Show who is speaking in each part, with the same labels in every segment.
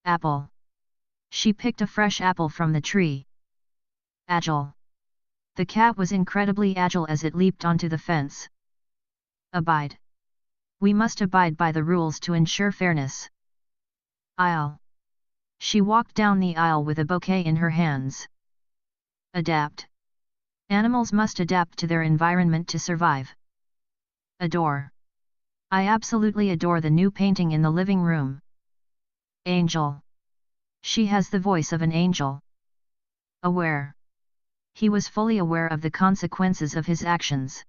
Speaker 1: Apple. She picked a fresh apple from the tree. Agile. The cat was incredibly agile as it leaped onto the fence. Abide. We must abide by the rules to ensure fairness. Aisle. She walked down the aisle with a bouquet in her hands. Adapt. Animals must adapt to their environment to survive. Adore. I absolutely adore the new painting in the living room. Angel. She has the voice of an angel. Aware. He was fully aware of the consequences of his actions.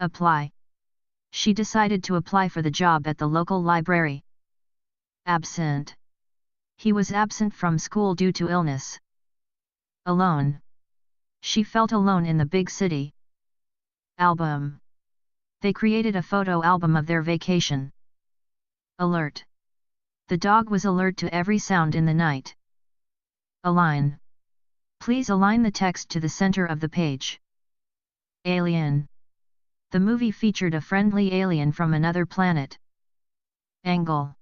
Speaker 1: Apply. She decided to apply for the job at the local library. Absent. He was absent from school due to illness. Alone. She felt alone in the big city. Album. They created a photo album of their vacation. Alert. The dog was alert to every sound in the night. Align. Please align the text to the center of the page. Alien. The movie featured a friendly alien from another planet. Angle.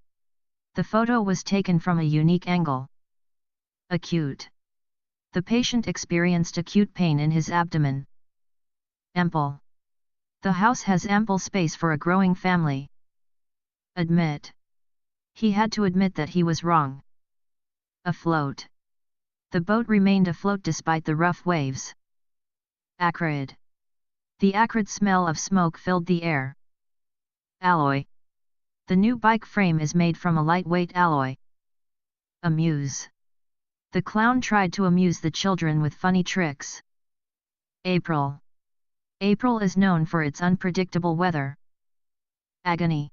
Speaker 1: The photo was taken from a unique angle. Acute. The patient experienced acute pain in his abdomen. Ample. The house has ample space for a growing family. Admit. He had to admit that he was wrong. Afloat. The boat remained afloat despite the rough waves. Acrid. The acrid smell of smoke filled the air. Alloy. The new bike frame is made from a lightweight alloy. Amuse. The clown tried to amuse the children with funny tricks. April. April is known for its unpredictable weather. Agony.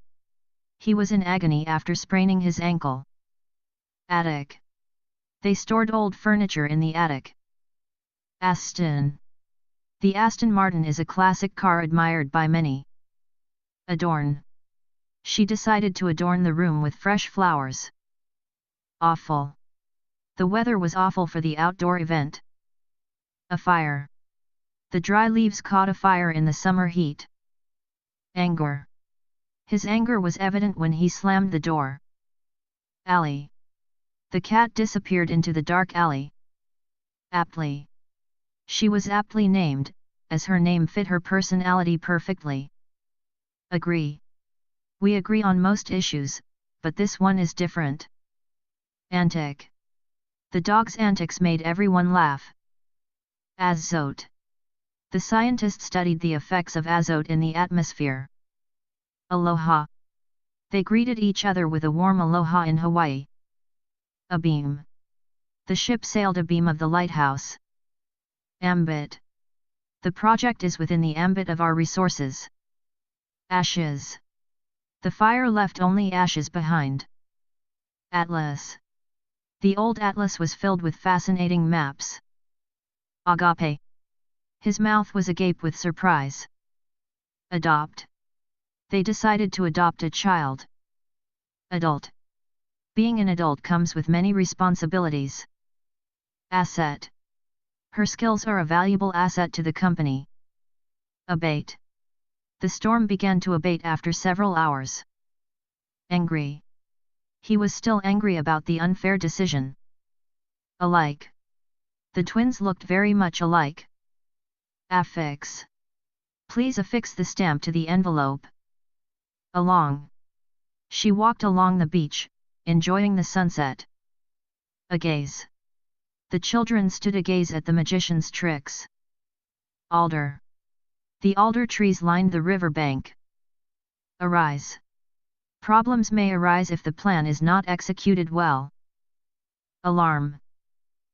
Speaker 1: He was in agony after spraining his ankle. Attic. They stored old furniture in the attic. Aston. The Aston Martin is a classic car admired by many. Adorn. She decided to adorn the room with fresh flowers. Awful. The weather was awful for the outdoor event. A fire. The dry leaves caught a fire in the summer heat. Anger. His anger was evident when he slammed the door. Alley. The cat disappeared into the dark alley. Aptly. She was aptly named, as her name fit her personality perfectly. Agree. We agree on most issues, but this one is different. Antic. The dog's antics made everyone laugh. Azote. The scientists studied the effects of azote in the atmosphere. Aloha. They greeted each other with a warm aloha in Hawaii. Abeam. The ship sailed abeam of the lighthouse. Ambit. The project is within the ambit of our resources. Ashes. The fire left only ashes behind. Atlas. The old atlas was filled with fascinating maps. Agape. His mouth was agape with surprise. Adopt. They decided to adopt a child. Adult. Being an adult comes with many responsibilities. Asset. Her skills are a valuable asset to the company. Abate. The storm began to abate after several hours. Angry. He was still angry about the unfair decision. Alike. The twins looked very much alike. Affix. Please affix the stamp to the envelope. Along. She walked along the beach, enjoying the sunset. Agaze. The children stood agaze at the magician's tricks. Alder. The alder trees lined the river bank. Arise. Problems may arise if the plan is not executed well. Alarm.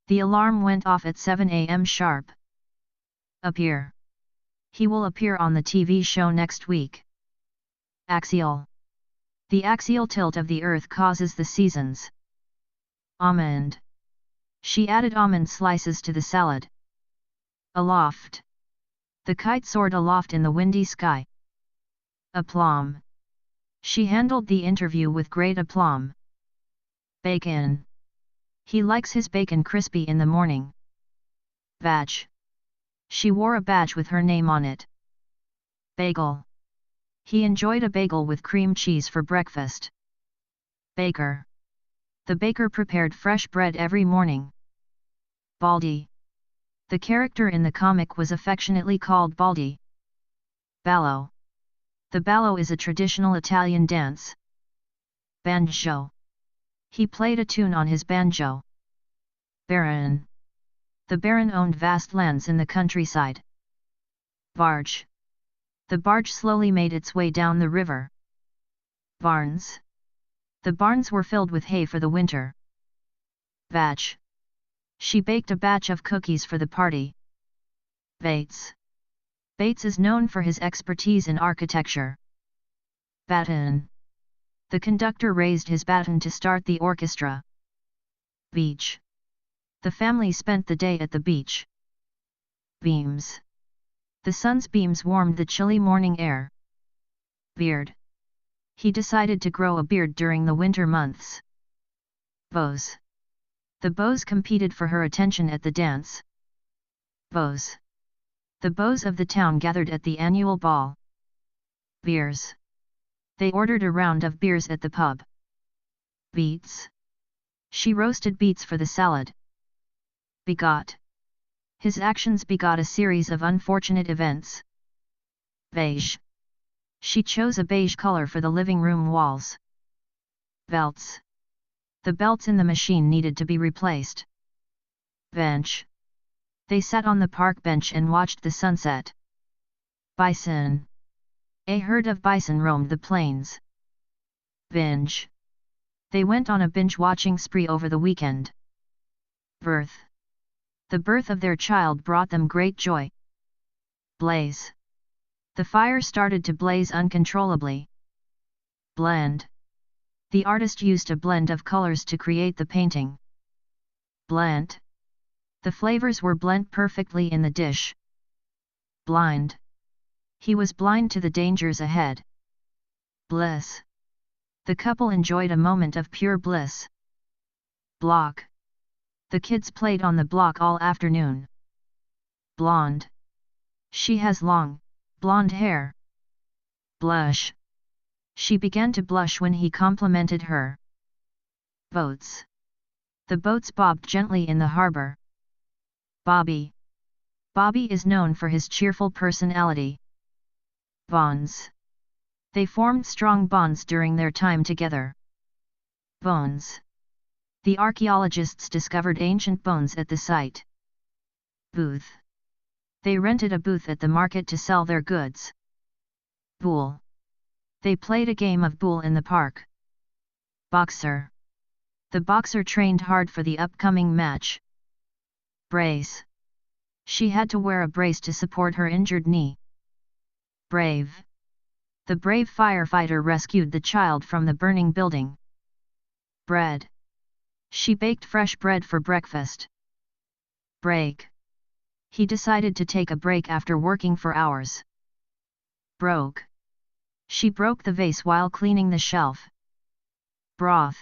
Speaker 1: The alarm went off at 7 a.m. sharp. Appear. He will appear on the TV show next week. Axial. The axial tilt of the Earth causes the seasons. Almond. She added almond slices to the salad. Aloft. The kite soared aloft in the windy sky. Aplomb. She handled the interview with great aplomb. Bacon. He likes his bacon crispy in the morning. Badge. She wore a badge with her name on it. Bagel. He enjoyed a bagel with cream cheese for breakfast. Baker. The baker prepared fresh bread every morning. Baldi. The character in the comic was affectionately called Baldi. Ballo. The ballo is a traditional Italian dance. Banjo. He played a tune on his banjo. Baron. The baron owned vast lands in the countryside. Barge. The barge slowly made its way down the river. Barns. The barns were filled with hay for the winter. Batch. She baked a batch of cookies for the party. Bates. Bates is known for his expertise in architecture. Baton. The conductor raised his baton to start the orchestra. Beach. The family spent the day at the beach. Beams. The sun's beams warmed the chilly morning air. Beard. He decided to grow a beard during the winter months. Bows. The bows competed for her attention at the dance. Bows. The beaux of the town gathered at the annual ball. Beers. They ordered a round of beers at the pub. Beets. She roasted beets for the salad. Begot. His actions begot a series of unfortunate events. Beige. She chose a beige color for the living room walls. Belts. The belts in the machine needed to be replaced. Bench. They sat on the park bench and watched the sunset. Bison. A herd of bison roamed the plains. Binge. They went on a binge-watching spree over the weekend. Birth. The birth of their child brought them great joy. Blaze. The fire started to blaze uncontrollably. Blend. The artist used a blend of colors to create the painting. Blend. The flavors were blent perfectly in the dish. Blind. He was blind to the dangers ahead. Bliss. The couple enjoyed a moment of pure bliss. Block. The kids played on the block all afternoon. Blonde. She has long, blonde hair. Blush. She began to blush when he complimented her. Boats. The boats bobbed gently in the harbor. Bobby. Bobby is known for his cheerful personality. Bonds. They formed strong bonds during their time together. Bones. The archaeologists discovered ancient bones at the site. Booth. They rented a booth at the market to sell their goods. Bool. They played a game of bool in the park. Boxer. The boxer trained hard for the upcoming match. Brace. She had to wear a brace to support her injured knee. Brave. The brave firefighter rescued the child from the burning building. Bread. She baked fresh bread for breakfast. Break. He decided to take a break after working for hours. Broke. She broke the vase while cleaning the shelf. Broth.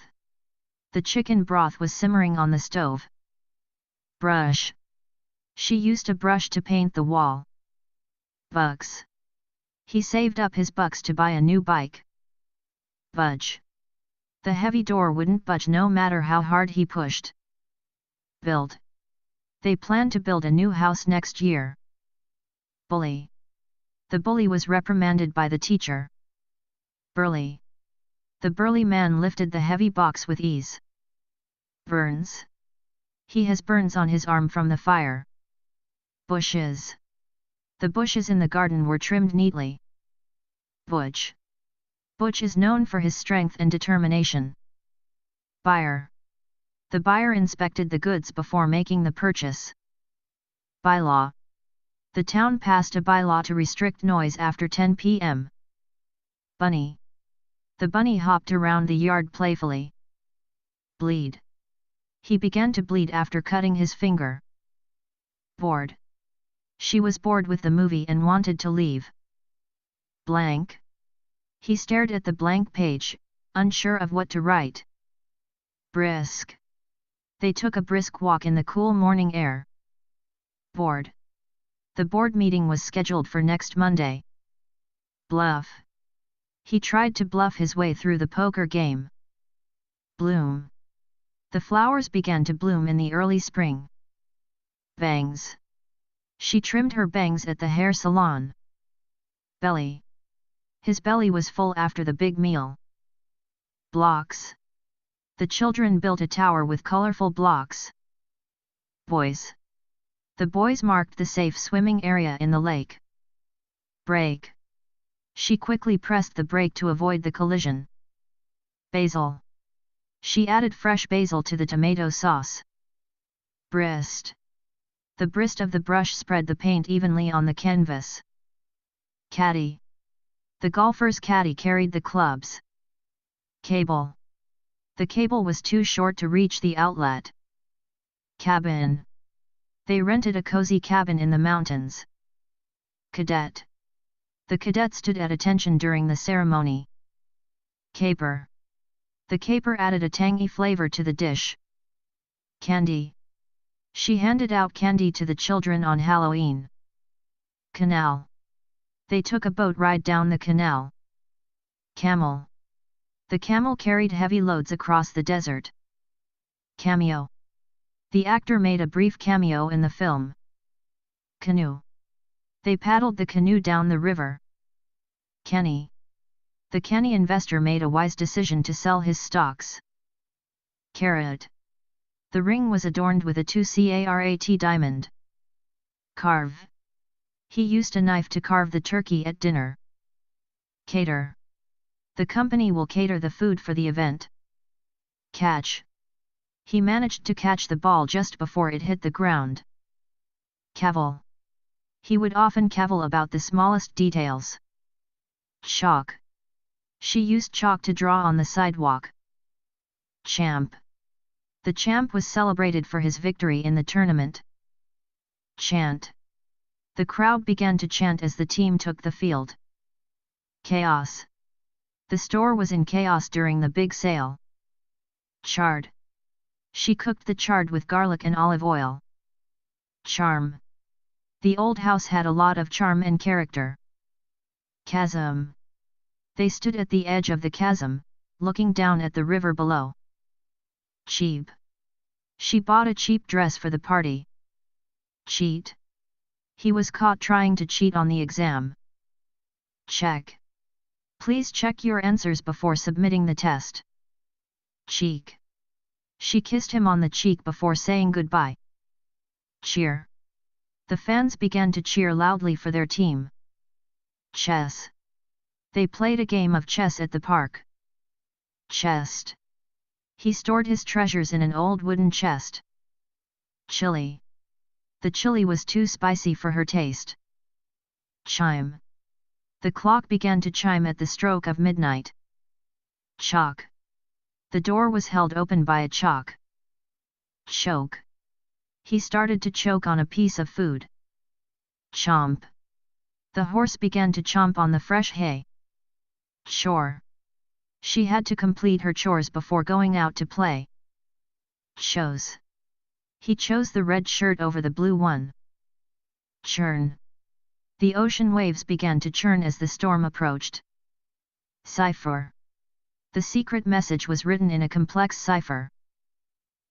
Speaker 1: The chicken broth was simmering on the stove. Brush. She used a brush to paint the wall. Bucks. He saved up his bucks to buy a new bike. Budge. The heavy door wouldn't budge no matter how hard he pushed. Build. They planned to build a new house next year. Bully. The bully was reprimanded by the teacher. Burly. The burly man lifted the heavy box with ease. Burns. He has burns on his arm from the fire. Bushes. The bushes in the garden were trimmed neatly. Butch. Butch is known for his strength and determination. Buyer. The buyer inspected the goods before making the purchase. Bylaw. The town passed a bylaw to restrict noise after 10 p.m. Bunny. The bunny hopped around the yard playfully. Bleed. He began to bleed after cutting his finger. Bored. She was bored with the movie and wanted to leave. Blank. He stared at the blank page, unsure of what to write. Brisk. They took a brisk walk in the cool morning air. Board. The board meeting was scheduled for next Monday. Bluff. He tried to bluff his way through the poker game. Bloom. The flowers began to bloom in the early spring. Bangs. She trimmed her bangs at the hair salon. Belly. His belly was full after the big meal. Blocks. The children built a tower with colorful blocks. Boys. The boys marked the safe swimming area in the lake. Brake. She quickly pressed the brake to avoid the collision. Basil. She added fresh basil to the tomato sauce. Brist. The brist of the brush spread the paint evenly on the canvas. Caddy. The golfer's caddy carried the clubs. Cable. The cable was too short to reach the outlet. Cabin. They rented a cozy cabin in the mountains. Cadet. The cadet stood at attention during the ceremony. Caper. The caper added a tangy flavor to the dish. Candy. She handed out candy to the children on Halloween. Canal. They took a boat ride down the canal. Camel. The camel carried heavy loads across the desert. Cameo. The actor made a brief cameo in the film. Canoe. They paddled the canoe down the river. Kenny. The Kenny investor made a wise decision to sell his stocks. Carat. The ring was adorned with a 2 carat diamond. Carve. He used a knife to carve the turkey at dinner. Cater. The company will cater the food for the event. Catch. He managed to catch the ball just before it hit the ground. Cavil. He would often cavil about the smallest details. Chalk. She used chalk to draw on the sidewalk. Champ. The champ was celebrated for his victory in the tournament. Chant. The crowd began to chant as the team took the field. Chaos. The store was in chaos during the big sale. Chard. She cooked the chard with garlic and olive oil. Charm. The old house had a lot of charm and character. Chasm. They stood at the edge of the chasm, looking down at the river below. Cheap. She bought a cheap dress for the party. Cheat. He was caught trying to cheat on the exam. Check. Please check your answers before submitting the test. Cheek. She kissed him on the cheek before saying goodbye. Cheer. The fans began to cheer loudly for their team. Chess. They played a game of chess at the park. Chest. He stored his treasures in an old wooden chest. Chili. The chili was too spicy for her taste. Chime. The clock began to chime at the stroke of midnight. Chalk. The door was held open by a chalk. Choke. He started to choke on a piece of food. Chomp. The horse began to chomp on the fresh hay. Chore. She had to complete her chores before going out to play. Chose. He chose the red shirt over the blue one. Churn. The ocean waves began to churn as the storm approached. Cipher. The secret message was written in a complex cipher.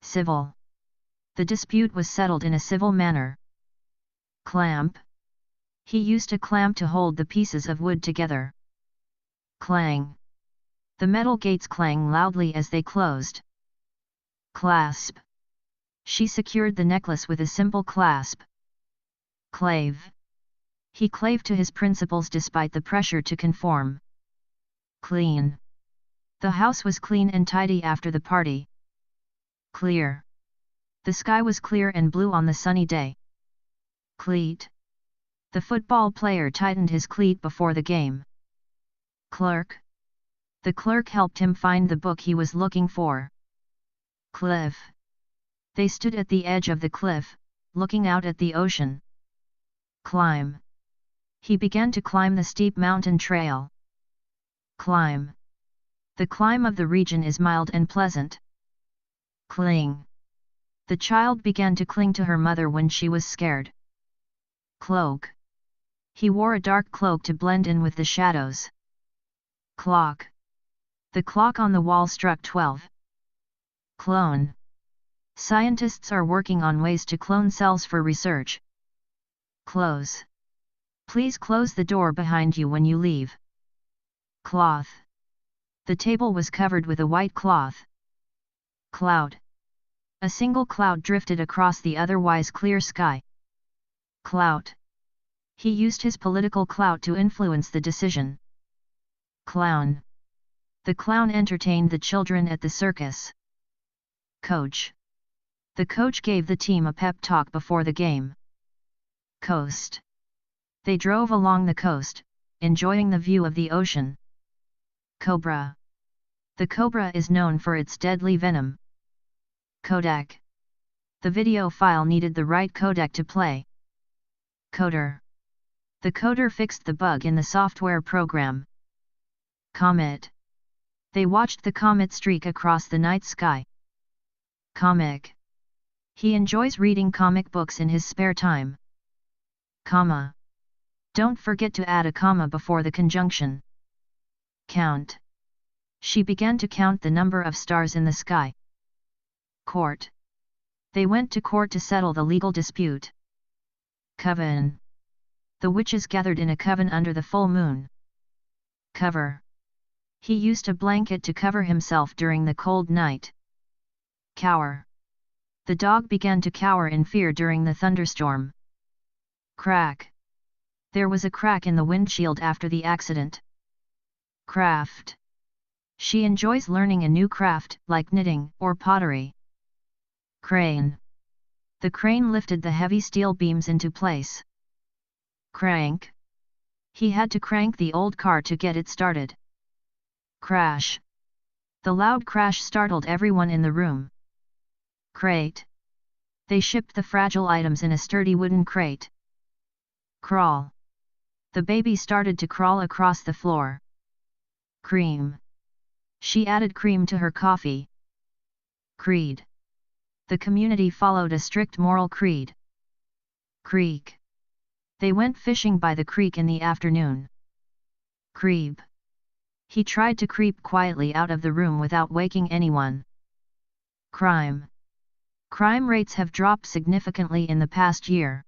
Speaker 1: Civil. The dispute was settled in a civil manner. Clamp. He used a clamp to hold the pieces of wood together. Clang. The metal gates clang loudly as they closed. Clasp. She secured the necklace with a simple clasp. Clave. He clave to his principles despite the pressure to conform. Clean. The house was clean and tidy after the party. Clear. The sky was clear and blue on the sunny day. Cleat. The football player tightened his cleat before the game. Clerk. The clerk helped him find the book he was looking for. Cliff. They stood at the edge of the cliff, looking out at the ocean. Climb. He began to climb the steep mountain trail. Climb. The climb of the region is mild and pleasant. Cling. The child began to cling to her mother when she was scared. Cloak. He wore a dark cloak to blend in with the shadows. Clock. The clock on the wall struck 12. Clone. Scientists are working on ways to clone cells for research. Close. Please close the door behind you when you leave. Cloth. The table was covered with a white cloth. Cloud. A single cloud drifted across the otherwise clear sky. Clout. He used his political clout to influence the decision. Clown. The clown entertained the children at the circus. Coach. The coach gave the team a pep talk before the game. Coast. They drove along the coast, enjoying the view of the ocean. Cobra. The cobra is known for its deadly venom. Codec. The video file needed the right codec to play. Coder. The coder fixed the bug in the software program. Comet. They watched the comet streak across the night sky. Comic. He enjoys reading comic books in his spare time. Comma. Don't forget to add a comma before the conjunction. Count. She began to count the number of stars in the sky. Court. They went to court to settle the legal dispute. Coven. The witches gathered in a coven under the full moon. Cover. He used a blanket to cover himself during the cold night. Cower. The dog began to cower in fear during the thunderstorm. Crack. There was a crack in the windshield after the accident. Craft. She enjoys learning a new craft, like knitting or pottery. Crane. The crane lifted the heavy steel beams into place. Crank. He had to crank the old car to get it started. Crash. The loud crash startled everyone in the room. Crate. They shipped the fragile items in a sturdy wooden crate. Crawl. The baby started to crawl across the floor. Cream. She added cream to her coffee. Creed. The community followed a strict moral creed. Creek. They went fishing by the creek in the afternoon. Creep. He tried to creep quietly out of the room without waking anyone. Crime. Crime rates have dropped significantly in the past year.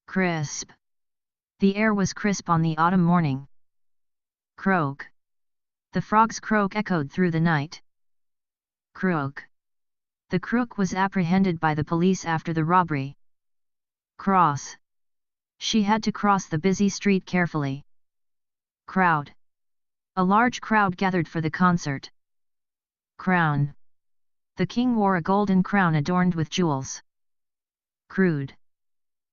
Speaker 1: Crisp. The air was crisp on the autumn morning. Croak. The frog's croak echoed through the night. Crook. The crook was apprehended by the police after the robbery. Cross. She had to cross the busy street carefully. Crowd. A large crowd gathered for the concert. Crown. The king wore a golden crown adorned with jewels. Crude.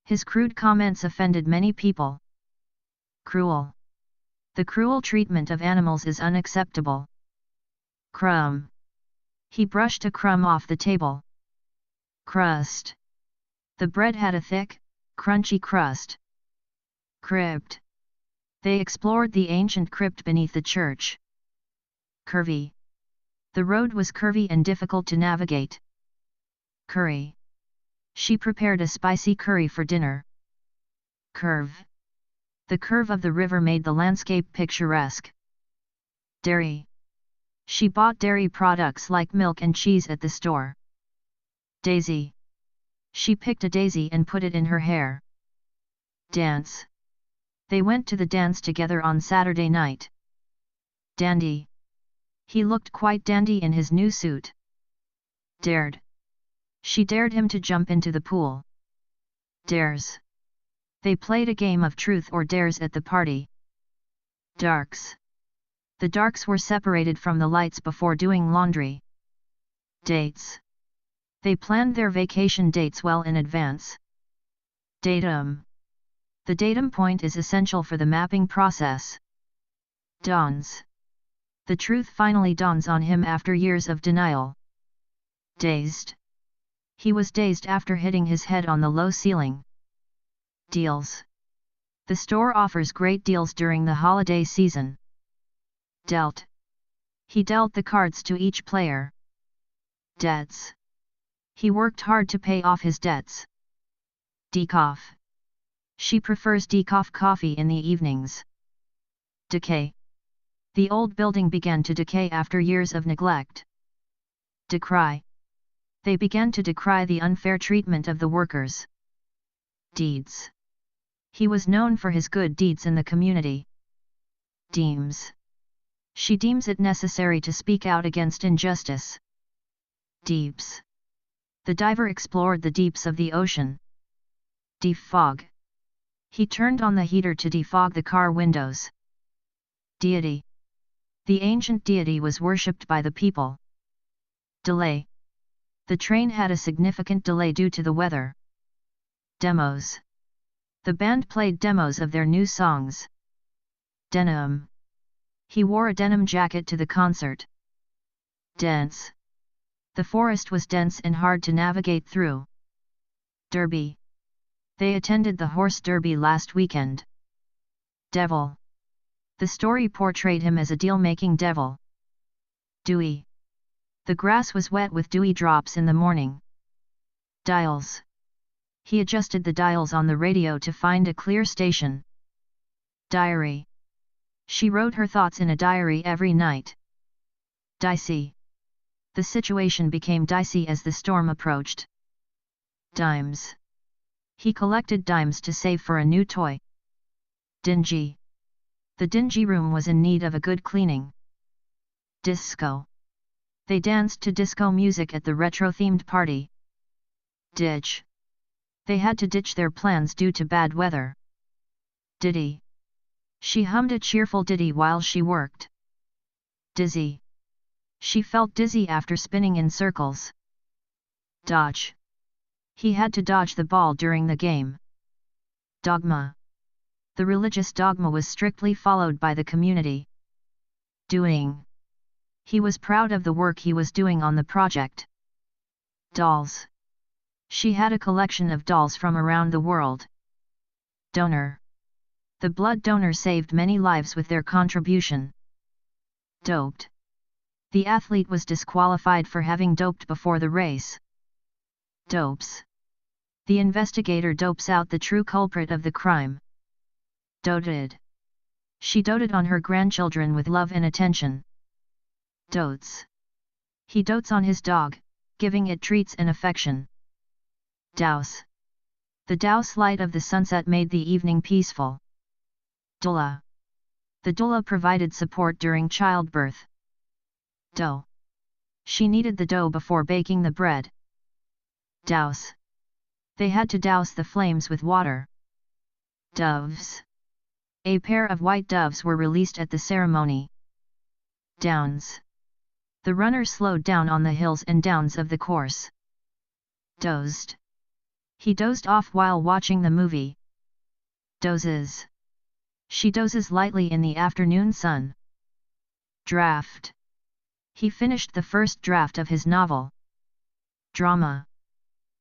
Speaker 1: His crude comments offended many people. Cruel. The cruel treatment of animals is unacceptable. Crumb. He brushed a crumb off the table. Crust. The bread had a thick, crunchy crust. Crypt. They explored the ancient crypt beneath the church. Curvy. The road was curvy and difficult to navigate. Curry. She prepared a spicy curry for dinner. Curve. The curve of the river made the landscape picturesque. Dairy. She bought dairy products like milk and cheese at the store. Daisy. She picked a daisy and put it in her hair. Dance. They went to the dance together on Saturday night. Dandy. He looked quite dandy in his new suit. Dared. She dared him to jump into the pool. Dares. They played a game of truth or dares at the party. Darks. The darks were separated from the lights before doing laundry. Dates. They planned their vacation dates well in advance. Datum. The datum point is essential for the mapping process. Dawns. The truth finally dawns on him after years of denial. Dazed. He was dazed after hitting his head on the low ceiling. Deals. The store offers great deals during the holiday season. Dealt. He dealt the cards to each player. Debts. He worked hard to pay off his debts. Decoff. She prefers decaf coffee in the evenings. Decay. The old building began to decay after years of neglect. Decry. They began to decry the unfair treatment of the workers. Deeds. He was known for his good deeds in the community. Deems. She deems it necessary to speak out against injustice. Deeps. The diver explored the deeps of the ocean. Defog. He turned on the heater to defog the car windows. Deity. The ancient deity was worshipped by the people. Delay. The train had a significant delay due to the weather. Demos. The band played demos of their new songs. Denim. He wore a denim jacket to the concert. Dense. The forest was dense and hard to navigate through. Derby. They attended the horse derby last weekend. Devil. The story portrayed him as a deal-making devil. Dewy. The grass was wet with dewy drops in the morning. Dials. He adjusted the dials on the radio to find a clear station. Diary. She wrote her thoughts in a diary every night. Dicey. The situation became dicey as the storm approached. Dimes. He collected dimes to save for a new toy. Dingy. The dingy room was in need of a good cleaning. Disco. They danced to disco music at the retro-themed party. Ditch. They had to ditch their plans due to bad weather. Ditty. She hummed a cheerful ditty while she worked. Dizzy. She felt dizzy after spinning in circles. Dodge. He had to dodge the ball during the game. Dogma. The religious dogma was strictly followed by the community. Doing. He was proud of the work he was doing on the project. Dolls. She had a collection of dolls from around the world. Donor. The blood donor saved many lives with their contribution. Doped. The athlete was disqualified for having doped before the race. Dopes. The investigator dopes out the true culprit of the crime. Doted. She doted on her grandchildren with love and attention. Dotes. He dotes on his dog, giving it treats and affection. Douse. The douse light of the sunset made the evening peaceful. Doula. The doula provided support during childbirth. Dough. She kneaded the dough before baking the bread. Douse. They had to douse the flames with water. Doves. A pair of white doves were released at the ceremony. Downs. The runner slowed down on the hills and downs of the course. Dozed. He dozed off while watching the movie. Dozes. She dozes lightly in the afternoon sun. Draft. He finished the first draft of his novel. Drama.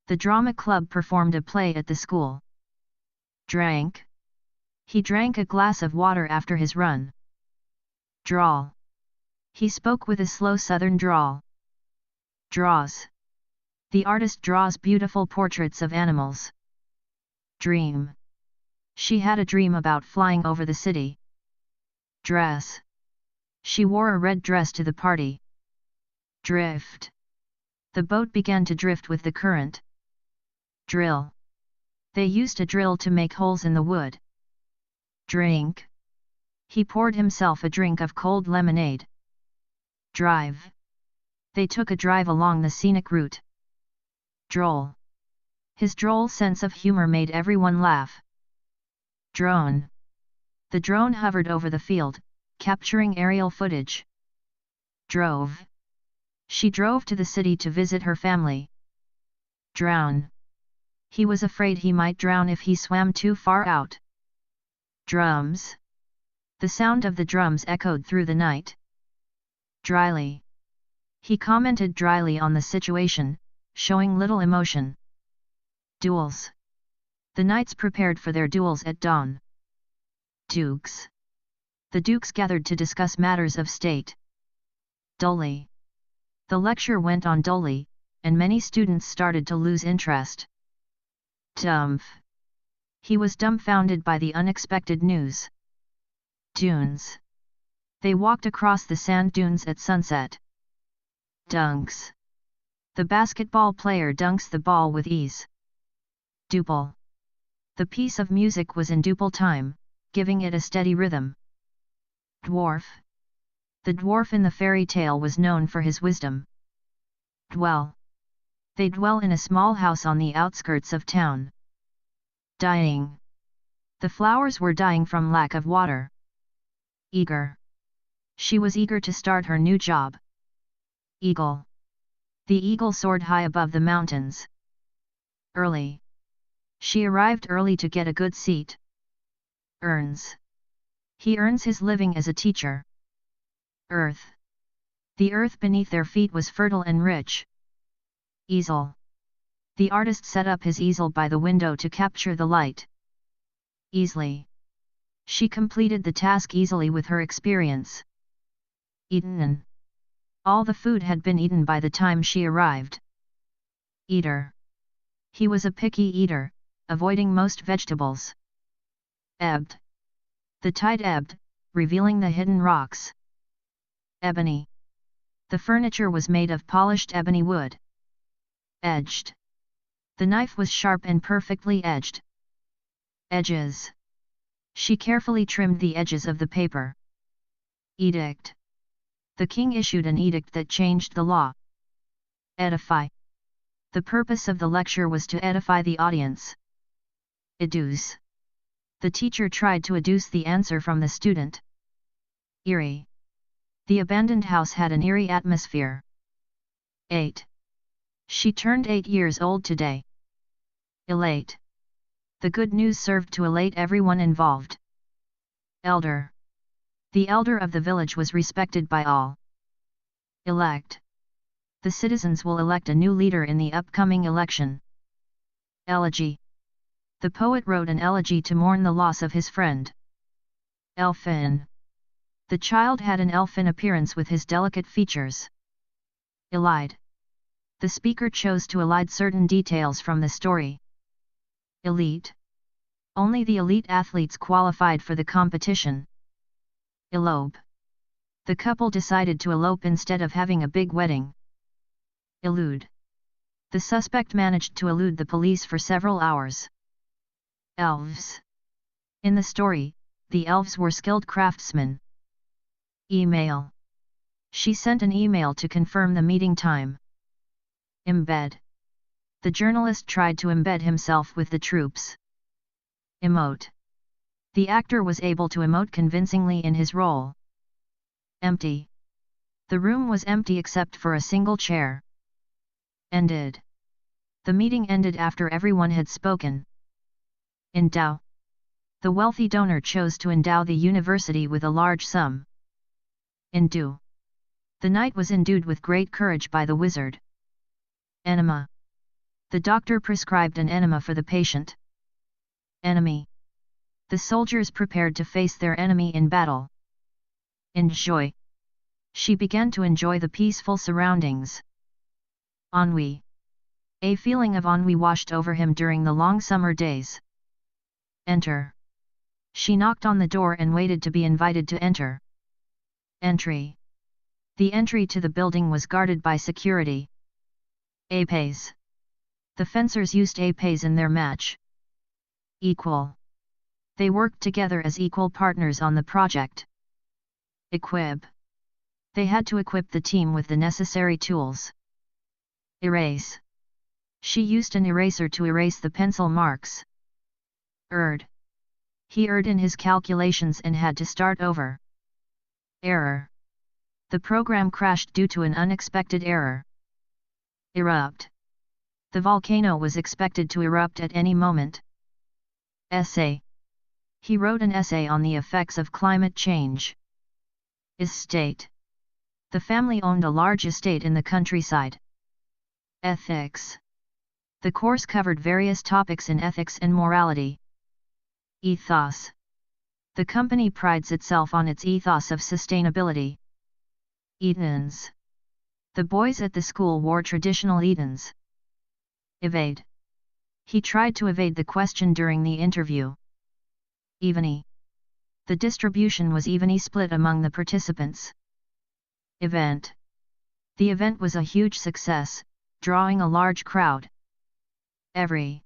Speaker 1: The drama club performed a play at the school. Drank. He drank a glass of water after his run. Drawl. He spoke with a slow southern drawl. Draws. The artist draws beautiful portraits of animals. Dream. She had a dream about flying over the city. Dress. She wore a red dress to the party. Drift. The boat began to drift with the current. Drill. They used a drill to make holes in the wood. Drink. He poured himself a drink of cold lemonade. Drive. They took a drive along the scenic route. Droll. His droll sense of humor made everyone laugh. Drone. The drone hovered over the field, capturing aerial footage. Drove. She drove to the city to visit her family. Drown. He was afraid he might drown if he swam too far out. Drums. The sound of the drums echoed through the night. Dryly. He commented dryly on the situation, showing little emotion. Duels. The knights prepared for their duels at dawn. Dukes. The dukes gathered to discuss matters of state. Dully. The lecture went on dully, and many students started to lose interest. Dumph. He was dumbfounded by the unexpected news. Dunes. They walked across the sand dunes at sunset. Dunks. The basketball player dunks the ball with ease. Duple. The piece of music was in duple time, giving it a steady rhythm. Dwarf. The dwarf in the fairy tale was known for his wisdom. Dwell. They dwell in a small house on the outskirts of town. Dying. The flowers were dying from lack of water. Eager. She was eager to start her new job. Eagle. The eagle soared high above the mountains. Early. She arrived early to get a good seat. Earns. He earns his living as a teacher. Earth. The earth beneath their feet was fertile and rich. Easel. The artist set up his easel by the window to capture the light. Easily. She completed the task easily with her experience. Eaten. All the food had been eaten by the time she arrived. Eater. He was a picky eater, avoiding most vegetables. Ebbed. The tide ebbed, revealing the hidden rocks. Ebony. The furniture was made of polished ebony wood. Edged. The knife was sharp and perfectly edged. Edges. She carefully trimmed the edges of the paper. Edict. The king issued an edict that changed the law. Edify. The purpose of the lecture was to edify the audience. Educe. The teacher tried to educe the answer from the student. Eerie. The abandoned house had an eerie atmosphere. 8. She turned 8 years old today. Elate. The good news served to elate everyone involved. Elder. The elder of the village was respected by all. Elect. The citizens will elect a new leader in the upcoming election. Elegy. The poet wrote an elegy to mourn the loss of his friend. Elfin. The child had an elfin appearance with his delicate features. Elide. The speaker chose to elide certain details from the story. Elite. Only the elite athletes qualified for the competition. Elope. The couple decided to elope instead of having a big wedding. Elude. The suspect managed to elude the police for several hours. Elves. In the story, the elves were skilled craftsmen. Email. She sent an email to confirm the meeting time. Embed. The journalist tried to embed himself with the troops. Emote. The actor was able to emote convincingly in his role. Empty. The room was empty except for a single chair. Ended. The meeting ended after everyone had spoken. Endow. The wealthy donor chose to endow the university with a large sum. Endue. The knight was endued with great courage by the wizard. Enema. The doctor prescribed an enema for the patient. Enemy. The soldiers prepared to face their enemy in battle. Enjoy. She began to enjoy the peaceful surroundings. Ennui. A feeling of ennui washed over him during the long summer days. Enter. She knocked on the door and waited to be invited to enter. Entry. The entry to the building was guarded by security. Épées. The fencers used épées in their match. Equal. They worked together as equal partners on the project. Equip. They had to equip the team with the necessary tools. Erase. She used an eraser to erase the pencil marks. Erred. He erred in his calculations and had to start over. Error. The program crashed due to an unexpected error. Erupt. The volcano was expected to erupt at any moment. Essay. He wrote an essay on the effects of climate change. Estate. The family owned a large estate in the countryside. Ethics. The course covered various topics in ethics and morality. Ethos. The company prides itself on its ethos of sustainability. Etons. The boys at the school wore traditional Etons. Evade. He tried to evade the question during the interview. Eveny. The distribution was evenly split among the participants. Event. The event was a huge success, drawing a large crowd. Every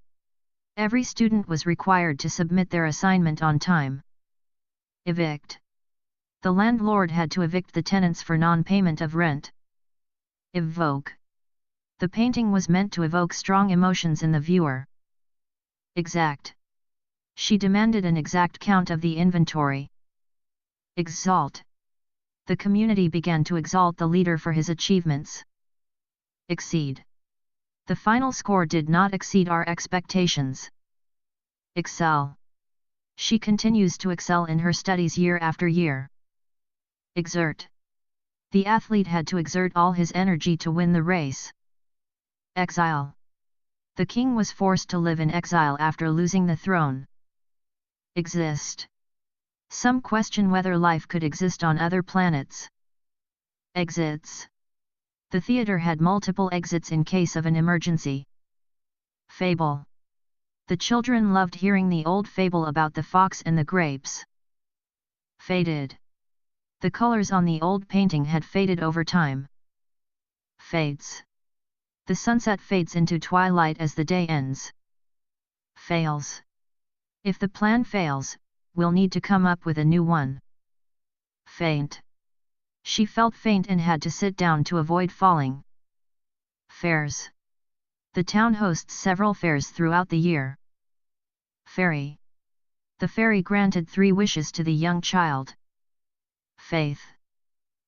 Speaker 1: student was required to submit their assignment on time. Evict. The landlord had to evict the tenants for non-payment of rent. Evoke. The painting was meant to evoke strong emotions in the viewer. Exact. She demanded an exact count of the inventory. Exalt. The community began to exalt the leader for his achievements. Exceed. The final score did not exceed our expectations. Excel. She continues to excel in her studies year after year. Exert. The athlete had to exert all his energy to win the race. Exile. The king was forced to live in exile after losing the throne. Exist. Some question whether life could exist on other planets. Exits. The theater had multiple exits in case of an emergency. Fable. The children loved hearing the old fable about the fox and the grapes. Faded. The colors on the old painting had faded over time. Fades. The sunset fades into twilight as the day ends. Fails. If the plan fails, we'll need to come up with a new one. Faint. She felt faint and had to sit down to avoid falling. Fairs. The town hosts several fairs throughout the year. Fairy. The fairy granted 3 wishes to the young child. Faith.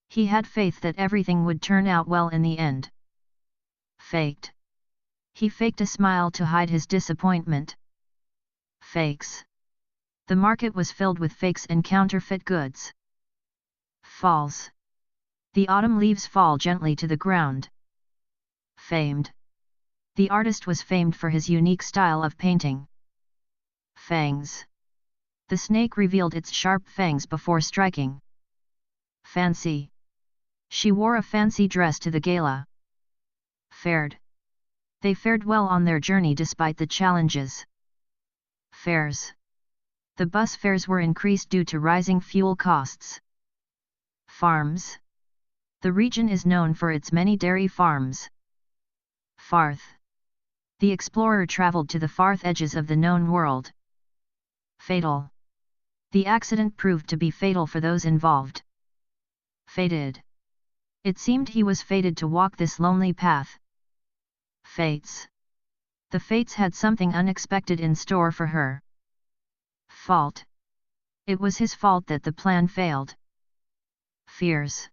Speaker 1: He had faith that everything would turn out well in the end. Faked. He faked a smile to hide his disappointment. Fakes. The market was filled with fakes and counterfeit goods. Falls. The autumn leaves fall gently to the ground. Famed. The artist was famed for his unique style of painting. Fangs. The snake revealed its sharp fangs before striking. Fancy. She wore a fancy dress to the gala. Fared. They fared well on their journey despite the challenges. Fares. The bus fares were increased due to rising fuel costs. Farms. The region is known for its many dairy farms. Farth. The explorer traveled to the farth edges of the known world. Fatal. The accident proved to be fatal for those involved. Fated. It seemed he was fated to walk this lonely path. Fates. The fates had something unexpected in store for her. Fault. It was his fault that the plan failed. Fears.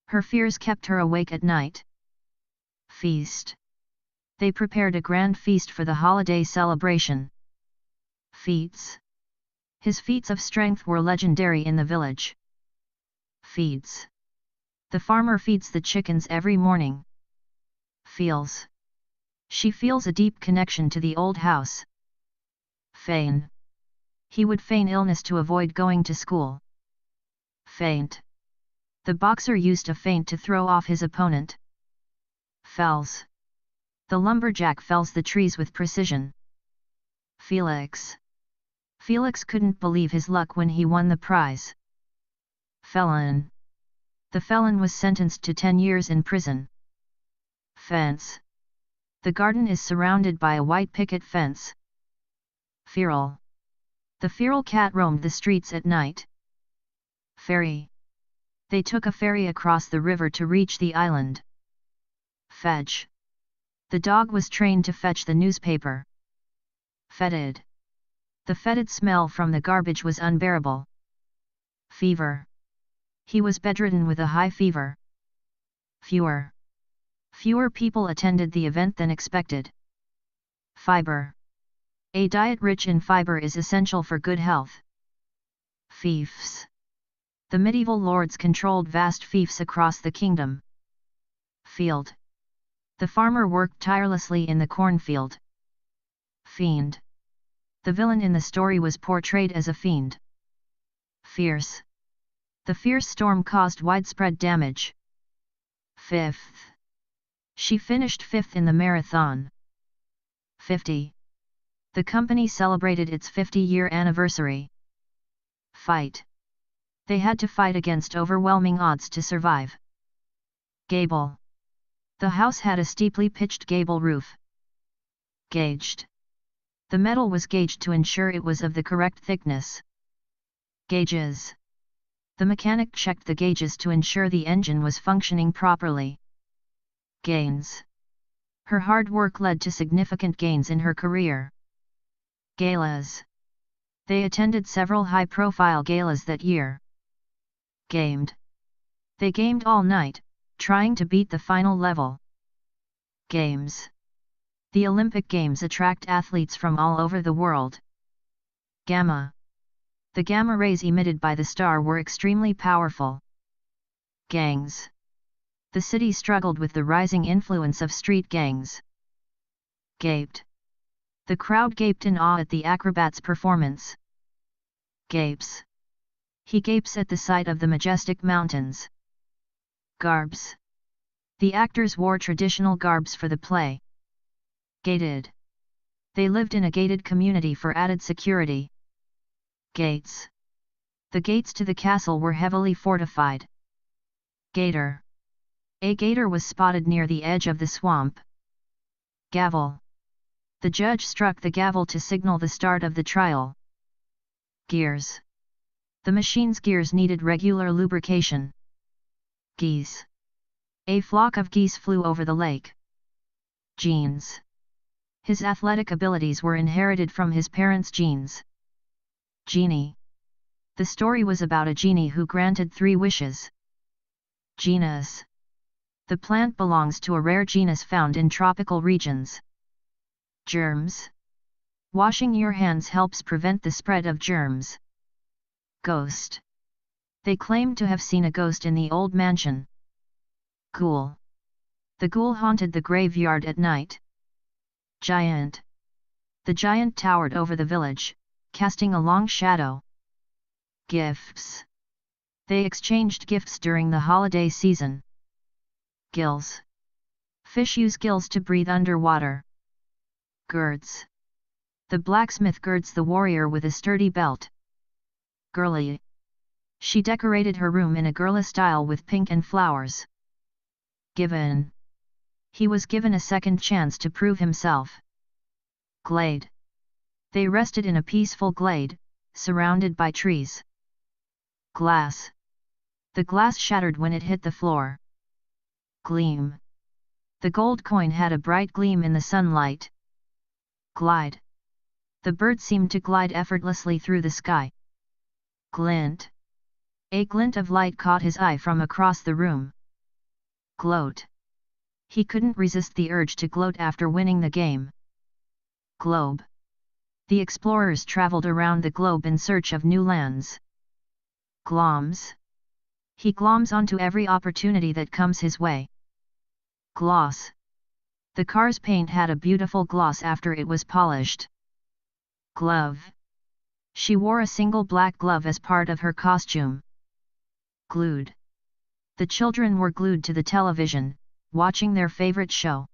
Speaker 1: Her fears kept her awake at night. Feast. They prepared a grand feast for the holiday celebration. Feats. His feats of strength were legendary in the village. Feeds. The farmer feeds the chickens every morning. Feels. She feels a deep connection to the old house. Feign. He would feign illness to avoid going to school. Feint. The boxer used a feint to throw off his opponent. Fells. The lumberjack fells the trees with precision. Felix. Felix couldn't believe his luck when he won the prize. Felon. The felon was sentenced to 10 years in prison. Fence. The garden is surrounded by a white picket fence. Feral. The feral cat roamed the streets at night. Ferry. They took a ferry across the river to reach the island. Fetch. The dog was trained to fetch the newspaper. Fetid. The fetid smell from the garbage was unbearable. Fever. He was bedridden with a high fever. Fewer. Fewer people attended the event than expected. Fiber. A diet rich in fiber is essential for good health. Fiefs. The medieval lords controlled vast fiefs across the kingdom. Field. The farmer worked tirelessly in the cornfield. Fiend. The villain in the story was portrayed as a fiend. Fierce. The fierce storm caused widespread damage. Fifth. She finished 5th in the marathon. 50. The company celebrated its 50-year anniversary. Fight. They had to fight against overwhelming odds to survive. Gable. The house had a steeply pitched gable roof. Gauged. The metal was gauged to ensure it was of the correct thickness. Gauges. The mechanic checked the gauges to ensure the engine was functioning properly. Gains. Her hard work led to significant gains in her career. Galas. They attended several high-profile galas that year. Gamed. They gamed all night, trying to beat the final level. Games. The Olympic Games attract athletes from all over the world. Gamma. The gamma rays emitted by the star were extremely powerful. Gangs. The city struggled with the rising influence of street gangs. Gaped. The crowd gaped in awe at the acrobat's performance. Gapes. He gapes at the sight of the majestic mountains. Garbs. The actors wore traditional garbs for the play. Gated. They lived in a gated community for added security. Gates. The gates to the castle were heavily fortified. Gator. A gator was spotted near the edge of the swamp. Gavel. The judge struck the gavel to signal the start of the trial. Gears. The machine's gears needed regular lubrication. Geese. A flock of geese flew over the lake. Genes. His athletic abilities were inherited from his parents' genes. Genie. The story was about a genie who granted 3 wishes. Genus. The plant belongs to a rare genus found in tropical regions. Germs. Washing your hands helps prevent the spread of germs. Ghost. They claimed to have seen a ghost in the old mansion. Ghoul. The ghoul haunted the graveyard at night. Giant. The giant towered over the village, casting a long shadow. Gifts. They exchanged gifts during the holiday season. Gills. Fish use gills to breathe underwater. Girds. The blacksmith girds the warrior with a sturdy belt. Girly. She decorated her room in a girly style with pink and flowers. Given. He was given a second chance to prove himself. Glade. They rested in a peaceful glade, surrounded by trees. Glass. The glass shattered when it hit the floor. Gleam. The gold coin had a bright gleam in the sunlight. Glide. The bird seemed to glide effortlessly through the sky. Glint. A glint of light caught his eye from across the room. Gloat. He couldn't resist the urge to gloat after winning the game. Globe. The explorers traveled around the globe in search of new lands. Gloms. He gloms onto every opportunity that comes his way. Gloss. The car's paint had a beautiful gloss after it was polished. Glove. She wore a single black glove as part of her costume. Glued. The children were glued to the television, watching their favorite show.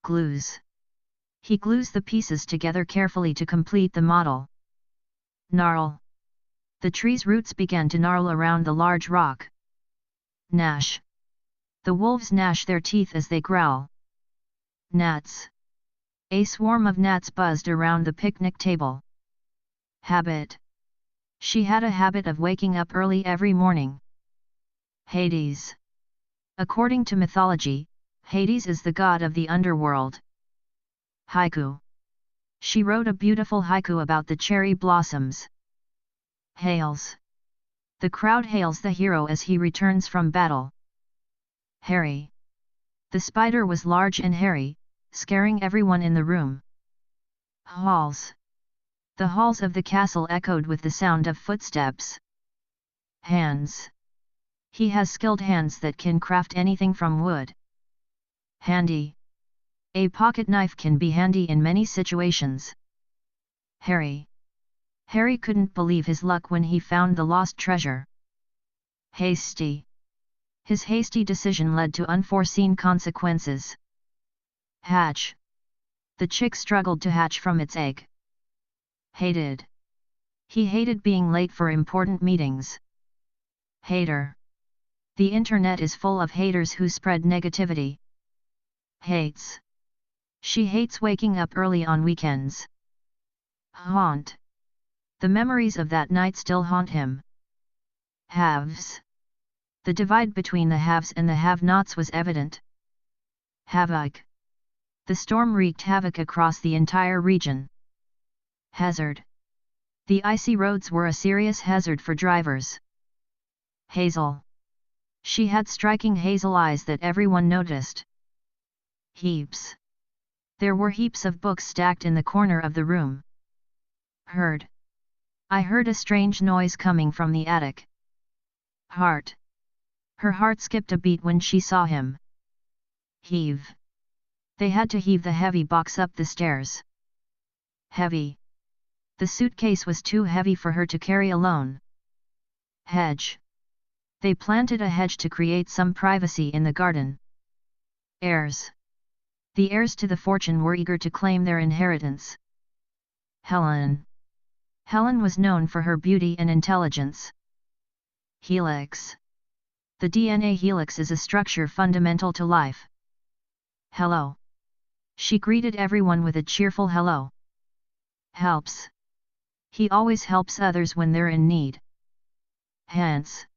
Speaker 1: Glues. He glues the pieces together carefully to complete the model. Gnarl. The tree's roots began to gnarl around the large rock. Gnash. The wolves gnash their teeth as they growl. Gnats. A swarm of gnats buzzed around the picnic table. Habit. She had a habit of waking up early every morning. Hades. According to mythology, Hades is the god of the underworld. Haiku. She wrote a beautiful haiku about the cherry blossoms. Hails. The crowd hails the hero as he returns from battle. Hairy. The spider was large and hairy, scaring everyone in the room. Halls. The halls of the castle echoed with the sound of footsteps. Hands. He has skilled hands that can craft anything from wood. Handy. A pocket knife can be handy in many situations. Harry. Harry couldn't believe his luck when he found the lost treasure. Hasty. His hasty decision led to unforeseen consequences. Hatch. The chick struggled to hatch from its egg. Hated. He hated being late for important meetings. Hater. The internet is full of haters who spread negativity. Hates. She hates waking up early on weekends. Haunt. The memories of that night still haunt him. Haves. The divide between the haves and the have-nots was evident. Havoc. The storm wreaked havoc across the entire region. Hazard. The icy roads were a serious hazard for drivers. Hazel. She had striking hazel eyes that everyone noticed. Heaps. There were heaps of books stacked in the corner of the room. Heard. I heard a strange noise coming from the attic. Heart. Her heart skipped a beat when she saw him. Heave. They had to heave the heavy box up the stairs. Heavy. The suitcase was too heavy for her to carry alone. Hedge. They planted a hedge to create some privacy in the garden. Heirs. The heirs to the fortune were eager to claim their inheritance. Helen. Helen was known for her beauty and intelligence. Helix. The DNA helix is a structure fundamental to life. Hello. She greeted everyone with a cheerful hello. Helps. He always helps others when they're in need. Hence.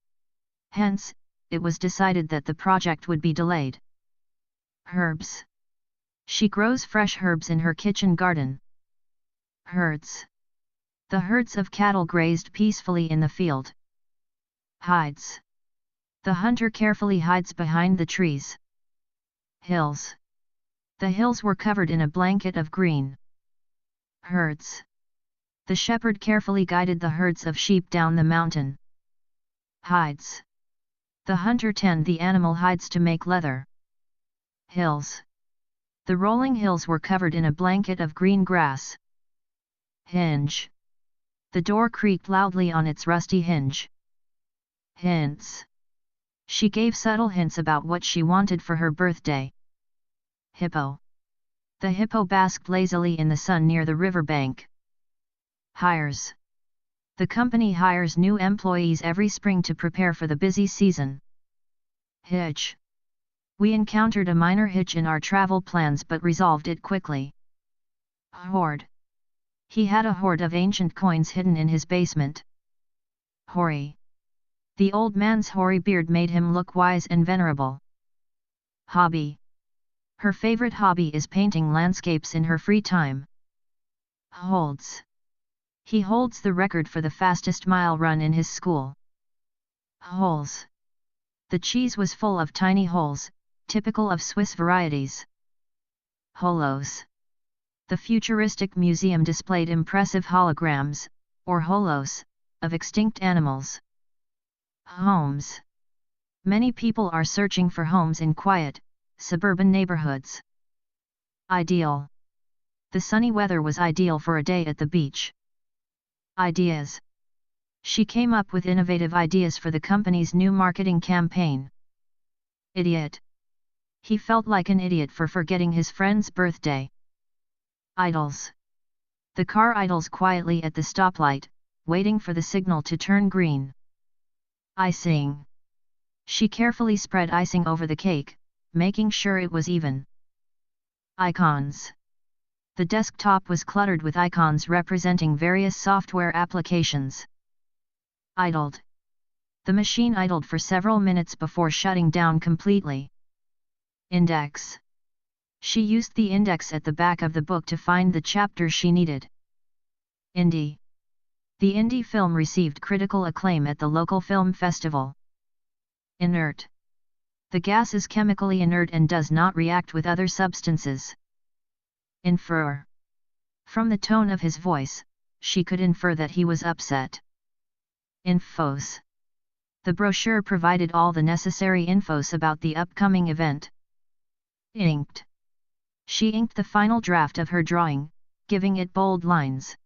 Speaker 1: Hence, it was decided that the project would be delayed. Herbs. She grows fresh herbs in her kitchen garden. Herds. The herds of cattle grazed peacefully in the field. Hides. The hunter carefully hides behind the trees. Hills. The hills were covered in a blanket of green. Herds. The shepherd carefully guided the herds of sheep down the mountain. Hides. The hunter tanned the animal hides to make leather. Hills. The rolling hills were covered in a blanket of green grass. Hinge. The door creaked loudly on its rusty hinge. Hints. She gave subtle hints about what she wanted for her birthday. Hippo. The hippo basked lazily in the sun near the riverbank. Hires. The company hires new employees every spring to prepare for the busy season. Hitch. We encountered a minor hitch in our travel plans but resolved it quickly. Hoard. He had a hoard of ancient coins hidden in his basement. Hoary. The old man's hoary beard made him look wise and venerable. Hobby. Her favorite hobby is painting landscapes in her free time. Holds. He holds the record for the fastest mile run in his school. Holes. The cheese was full of tiny holes, typical of Swiss varieties. Holos. The futuristic museum displayed impressive holograms, or holos, of extinct animals. Homes. Many people are searching for homes in quiet, suburban neighborhoods. Ideal. The sunny weather was ideal for a day at the beach. Ideas. She came up with innovative ideas for the company's new marketing campaign. Idiot. He felt like an idiot for forgetting his friend's birthday. Idles. The car idles quietly at the stoplight, waiting for the signal to turn green. Icing. She carefully spread icing over the cake, making sure it was even. Icons. The desktop was cluttered with icons representing various software applications. Idled. The machine idled for several minutes before shutting down completely. Index. She used the index at the back of the book to find the chapter she needed. Indie. The indie film received critical acclaim at the local film festival. Inert. The gas is chemically inert and does not react with other substances. Infer. From the tone of his voice, she could infer that he was upset. Infos. The brochure provided all the necessary infos about the upcoming event. Inked. She inked the final draft of her drawing, giving it bold lines.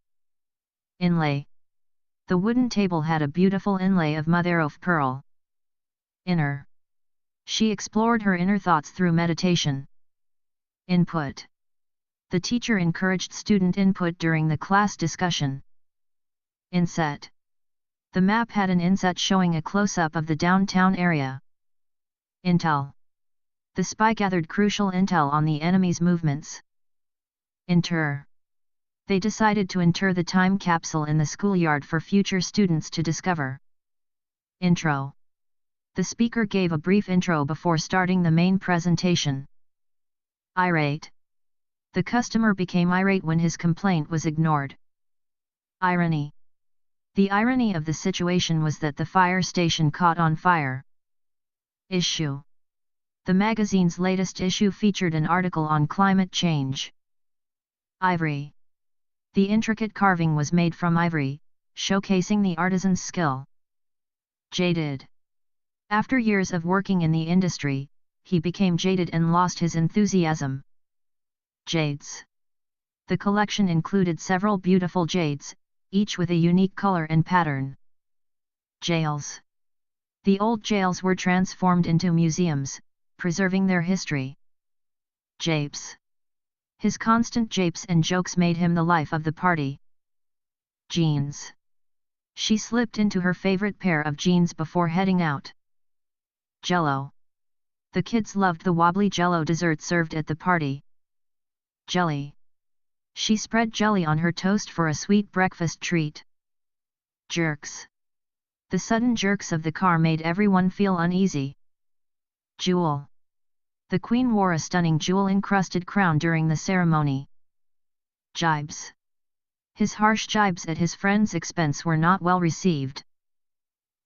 Speaker 1: Inlay. The wooden table had a beautiful inlay of mother of pearl. Inner. She explored her inner thoughts through meditation. Input. The teacher encouraged student input during the class discussion. Inset. The map had an inset showing a close-up of the downtown area. Intel. The spy gathered crucial intel on the enemy's movements. Inter. They decided to inter the time capsule in the schoolyard for future students to discover. Intro. The speaker gave a brief intro before starting the main presentation. Irate. The customer became irate when his complaint was ignored. Irony. The irony of the situation was that the fire station caught on fire. Issue. The magazine's latest issue featured an article on climate change. Ivory. The intricate carving was made from ivory, showcasing the artisan's skill. Jaded. After years of working in the industry, he became jaded and lost his enthusiasm. Jades. The collection included several beautiful jades, each with a unique color and pattern. Jails. The old jails were transformed into museums, preserving their history. Japes. His constant japes and jokes made him the life of the party. Jeans. She slipped into her favorite pair of jeans before heading out. Jello. The kids loved the wobbly Jello dessert served at the party. Jelly. She spread jelly on her toast for a sweet breakfast treat. Jerks. The sudden jerks of the car made everyone feel uneasy. Jewel. The queen wore a stunning jewel-encrusted crown during the ceremony. Jibes. His harsh jibes at his friend's expense were not well received.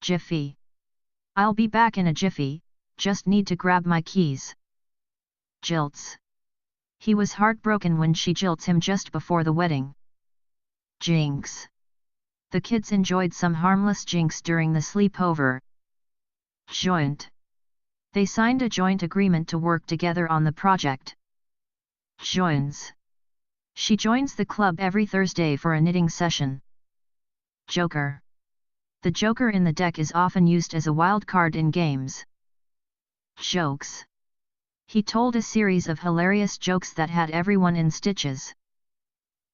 Speaker 1: Jiffy. I'll be back in a jiffy, just need to grab my keys. Jilts. He was heartbroken when she jilts him just before the wedding. Jinx. The kids enjoyed some harmless jinx during the sleepover. Joint. They signed a joint agreement to work together on the project. Joins. She joins the club every Thursday for a knitting session. Joker. The Joker in the deck is often used as a wild card in games. Jokes. He told a series of hilarious jokes that had everyone in stitches.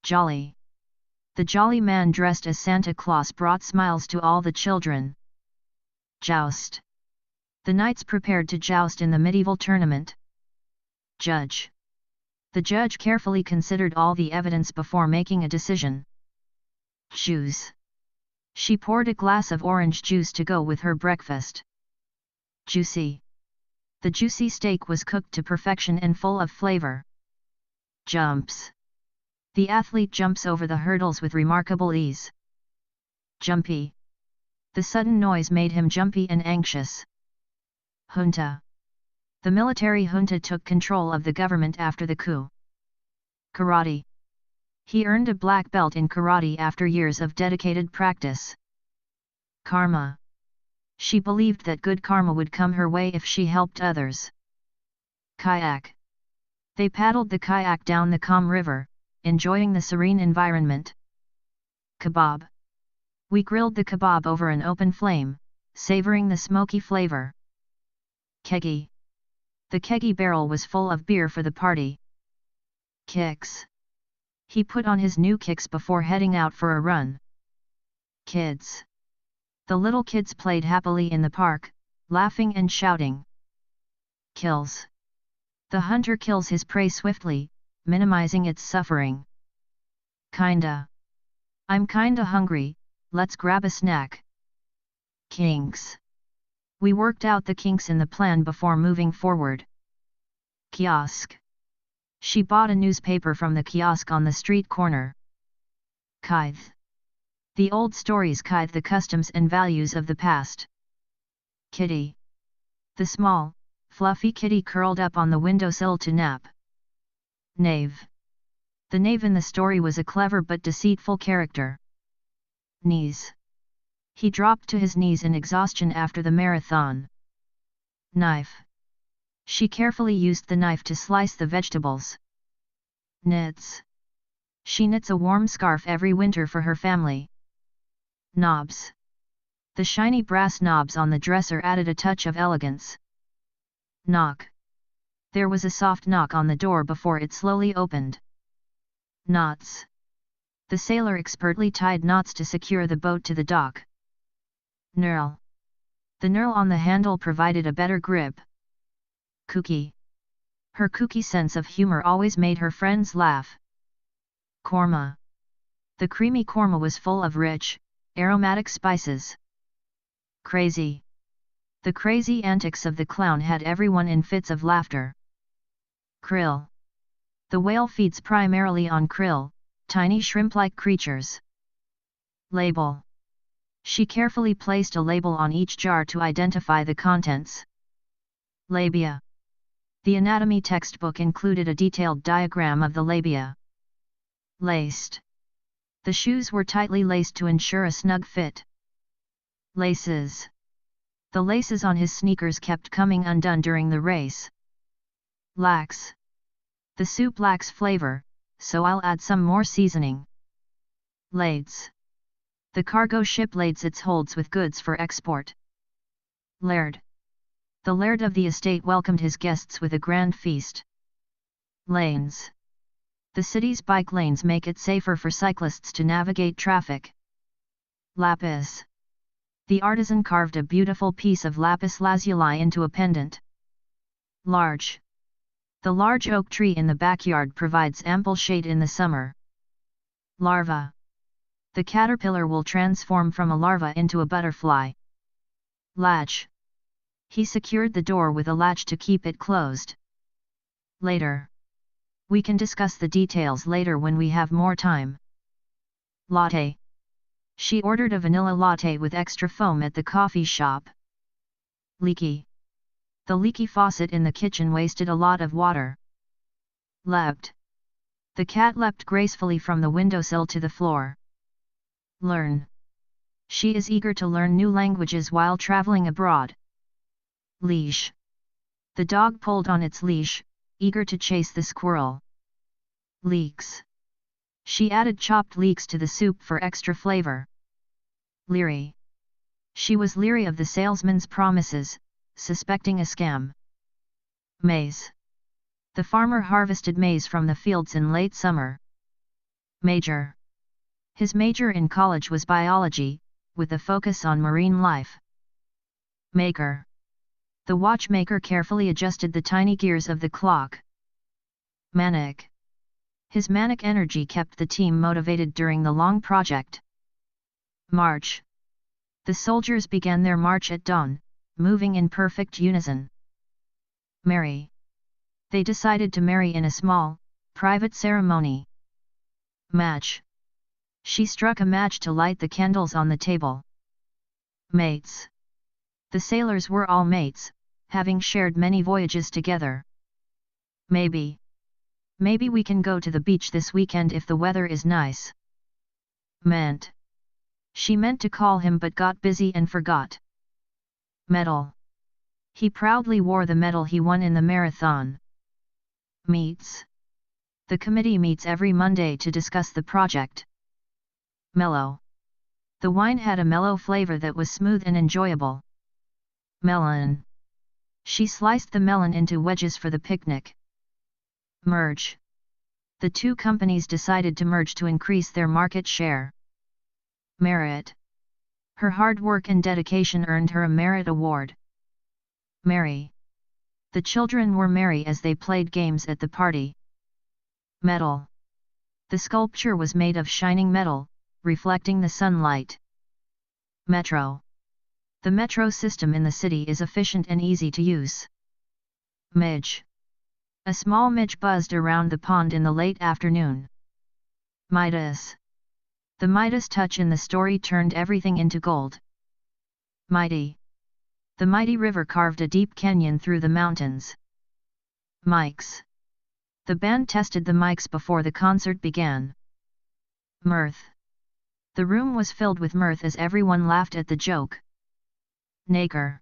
Speaker 1: Jolly. The jolly man dressed as Santa Claus brought smiles to all the children. Joust. The knights prepared to joust in the medieval tournament. Judge. The judge carefully considered all the evidence before making a decision. Juice. She poured a glass of orange juice to go with her breakfast. Juicy. The juicy steak was cooked to perfection and full of flavor. Jumps. The athlete jumps over the hurdles with remarkable ease. Jumpy. The sudden noise made him jumpy and anxious. Junta. The military junta took control of the government after the coup. Karate. He earned a black belt in karate after years of dedicated practice. Karma. She believed that good karma would come her way if she helped others. Kayak. They paddled the kayak down the calm river, enjoying the serene environment. Kebab. We grilled the kebab over an open flame, savoring the smoky flavor. Keggy. The keggy barrel was full of beer for the party. Kicks. He put on his new kicks before heading out for a run. Kids. The little kids played happily in the park, laughing and shouting. Kills. The hunter kills his prey swiftly, minimizing its suffering. Kinda. I'm kinda hungry, let's grab a snack. Kinks. We worked out the kinks in the plan before moving forward. Kiosk. She bought a newspaper from the kiosk on the street corner. Kith. The old stories kith the customs and values of the past. Kitty. The small, fluffy kitty curled up on the windowsill to nap. Knave. The knave in the story was a clever but deceitful character. Knees. He dropped to his knees in exhaustion after the marathon. Knife. She carefully used the knife to slice the vegetables. Knits. She knits a warm scarf every winter for her family. Knobs. The shiny brass knobs on the dresser added a touch of elegance. Knock. There was a soft knock on the door before it slowly opened. Knots. The sailor expertly tied knots to secure the boat to the dock. Knurl. The knurl on the handle provided a better grip. Cookie. Her kooky sense of humor always made her friends laugh. Korma. The creamy korma was full of rich, aromatic spices. Crazy. The crazy antics of the clown had everyone in fits of laughter. Krill. The whale feeds primarily on krill, tiny shrimp-like creatures. Label. She carefully placed a label on each jar to identify the contents. Labia. The anatomy textbook included a detailed diagram of the labia. Laced. The shoes were tightly laced to ensure a snug fit. Laces. The laces on his sneakers kept coming undone during the race. Lax. The soup lacks flavor, so I'll add some more seasoning. Lades. The cargo ship lades its holds with goods for export. Laird. The laird of the estate welcomed his guests with a grand feast. Lanes. The city's bike lanes make it safer for cyclists to navigate traffic. Lapis. The artisan carved a beautiful piece of lapis lazuli into a pendant. Large. The large oak tree in the backyard provides ample shade in the summer. Larva. The caterpillar will transform from a larva into a butterfly. Latch. He secured the door with a latch to keep it closed. Later. We can discuss the details later when we have more time. Latte. She ordered a vanilla latte with extra foam at the coffee shop. Leaky. The leaky faucet in the kitchen wasted a lot of water. Leapt. The cat leapt gracefully from the windowsill to the floor. Learn. She is eager to learn new languages while traveling abroad. Leash. The dog pulled on its leash, eager to chase the squirrel. Leeks. She added chopped leeks to the soup for extra flavor. Leery. She was leery of the salesman's promises, suspecting a scam. Maize. The farmer harvested maize from the fields in late summer. Major. His major in college was biology, with a focus on marine life. Maker. The watchmaker carefully adjusted the tiny gears of the clock. Manic. His manic energy kept the team motivated during the long project. March. The soldiers began their march at dawn, moving in perfect unison. Marry. They decided to marry in a small, private ceremony. Match. She struck a match to light the candles on the table. Mates. The sailors were all mates, having shared many voyages together. Maybe. Maybe we can go to the beach this weekend if the weather is nice. Meant. She meant to call him but got busy and forgot. Medal. He proudly wore the medal he won in the marathon. Meets. The committee meets every Monday to discuss the project. Mellow. The wine had a mellow flavor that was smooth and enjoyable. Melon. She sliced the melon into wedges for the picnic. Merge. The two companies decided to merge to increase their market share. Merit. Her hard work and dedication earned her a merit award. Merry. The children were merry as they played games at the party. Metal. The sculpture was made of shining metal, reflecting the sunlight. Metro. The metro system in the city is efficient and easy to use. Midge. A small midge buzzed around the pond in the late afternoon. Midas. The Midas touch in the story turned everything into gold. Mighty. The mighty river carved a deep canyon through the mountains. Mics. The band tested the mics before the concert began. Mirth. The room was filled with mirth as everyone laughed at the joke. Nacre.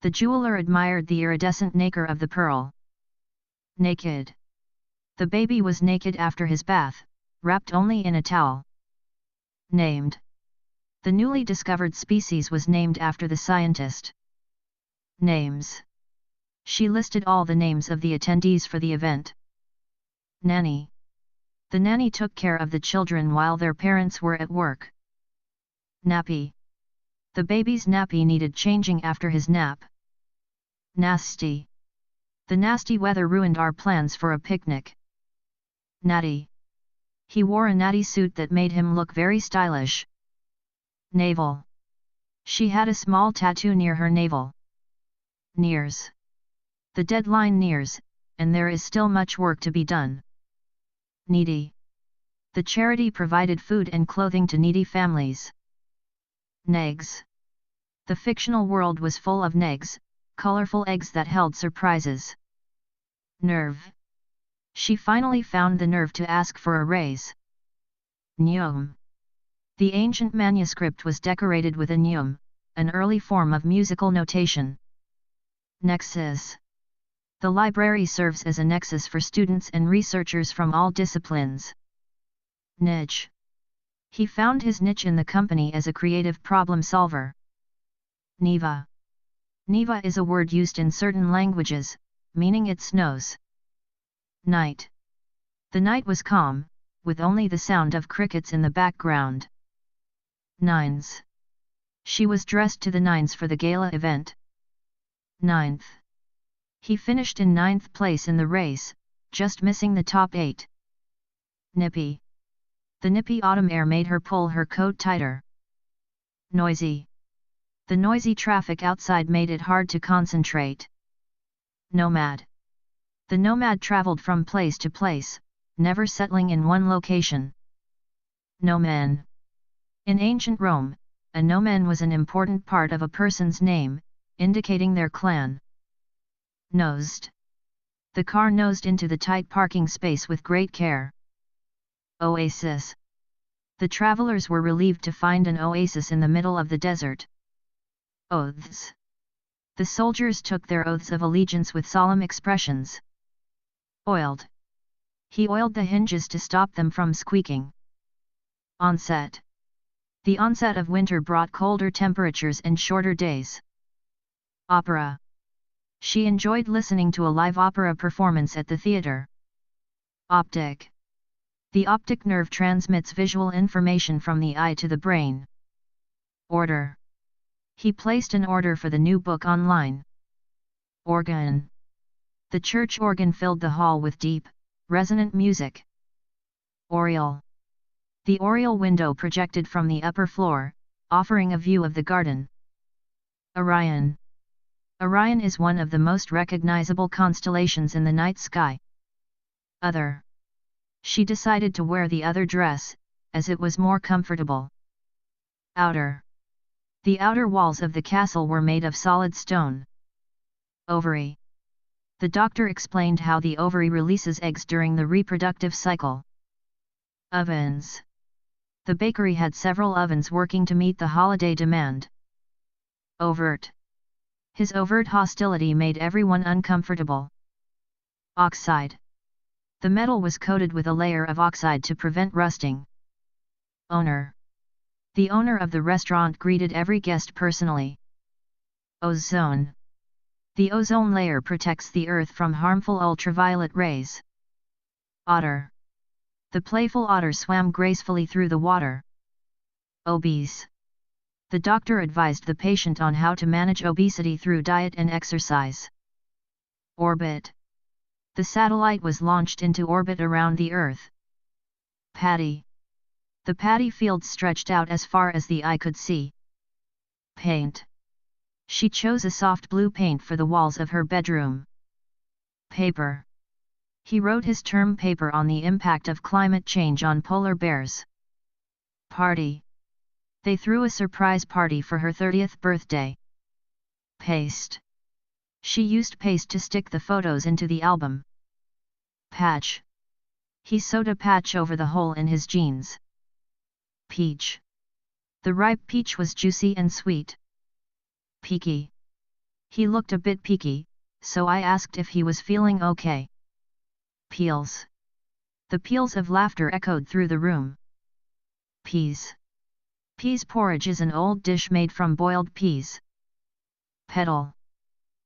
Speaker 1: The jeweler admired the iridescent nacre of the pearl. Naked. The baby was naked after his bath, wrapped only in a towel. Named. The newly discovered species was named after the scientist. Names. She listed all the names of the attendees for the event. Nanny. The nanny took care of the children while their parents were at work. Nappy. The baby's nappy needed changing after his nap. Nasty. The nasty weather ruined our plans for a picnic. Natty. He wore a natty suit that made him look very stylish. Navel. She had a small tattoo near her navel. Nears. The deadline nears, and there is still much work to be done. Needy. The charity provided food and clothing to needy families. Negs. The fictional world was full of negs, colorful eggs that held surprises. Nerve. She finally found the nerve to ask for a raise. Neum. The ancient manuscript was decorated with a neum, an early form of musical notation. Nexus. The library serves as a nexus for students and researchers from all disciplines. Niche. He found his niche in the company as a creative problem solver. Neva. Neva is a word used in certain languages, meaning it snows. Night. The night was calm, with only the sound of crickets in the background. Nines. She was dressed to the nines for the gala event. Ninth. He finished in 9th place in the race, just missing the top 8. Nippy. The nippy autumn air made her pull her coat tighter. Noisy. The noisy traffic outside made it hard to concentrate. Nomad. The nomad traveled from place to place, never settling in one location. Nomen. In ancient Rome, a nomen was an important part of a person's name, indicating their clan. Nosed. The car nosed into the tight parking space with great care. Oasis. The travelers were relieved to find an oasis in the middle of the desert. Oaths. The soldiers took their oaths of allegiance with solemn expressions. Oiled. He oiled the hinges to stop them from squeaking. Onset. The onset of winter brought colder temperatures and shorter days. Opera. She enjoyed listening to a live opera performance at the theater. Optic. The optic nerve transmits visual information from the eye to the brain. Order. He placed an order for the new book online. Organ. The church organ filled the hall with deep, resonant music. Oriole. The oriole window projected from the upper floor, offering a view of the garden. Orion. Orion is one of the most recognizable constellations in the night sky. Other. She decided to wear the other dress, as it was more comfortable. Outer. The outer walls of the castle were made of solid stone. Ovary. The doctor explained how the ovary releases eggs during the reproductive cycle. Ovens. The bakery had several ovens working to meet the holiday demand. Overt. His overt hostility made everyone uncomfortable. Oxide. The metal was coated with a layer of oxide to prevent rusting. Owner. The owner of the restaurant greeted every guest personally. Ozone. The ozone layer protects the Earth from harmful ultraviolet rays. Otter. The playful otter swam gracefully through the water. Obese. The doctor advised the patient on how to manage obesity through diet and exercise. Orbit. The satellite was launched into orbit around the Earth. Paddy. The paddy field stretched out as far as the eye could see. Paint. She chose a soft blue paint for the walls of her bedroom. Paper. He wrote his term paper on the impact of climate change on polar bears. Party. They threw a surprise party for her 30th birthday. Paste. She used paste to stick the photos into the album. Patch. He sewed a patch over the hole in his jeans. Peach. The ripe peach was juicy and sweet. Peaky. He looked a bit peaky, so I asked if he was feeling okay. Peels. The peals of laughter echoed through the room. Peas. Peas porridge is an old dish made from boiled peas. Pedal.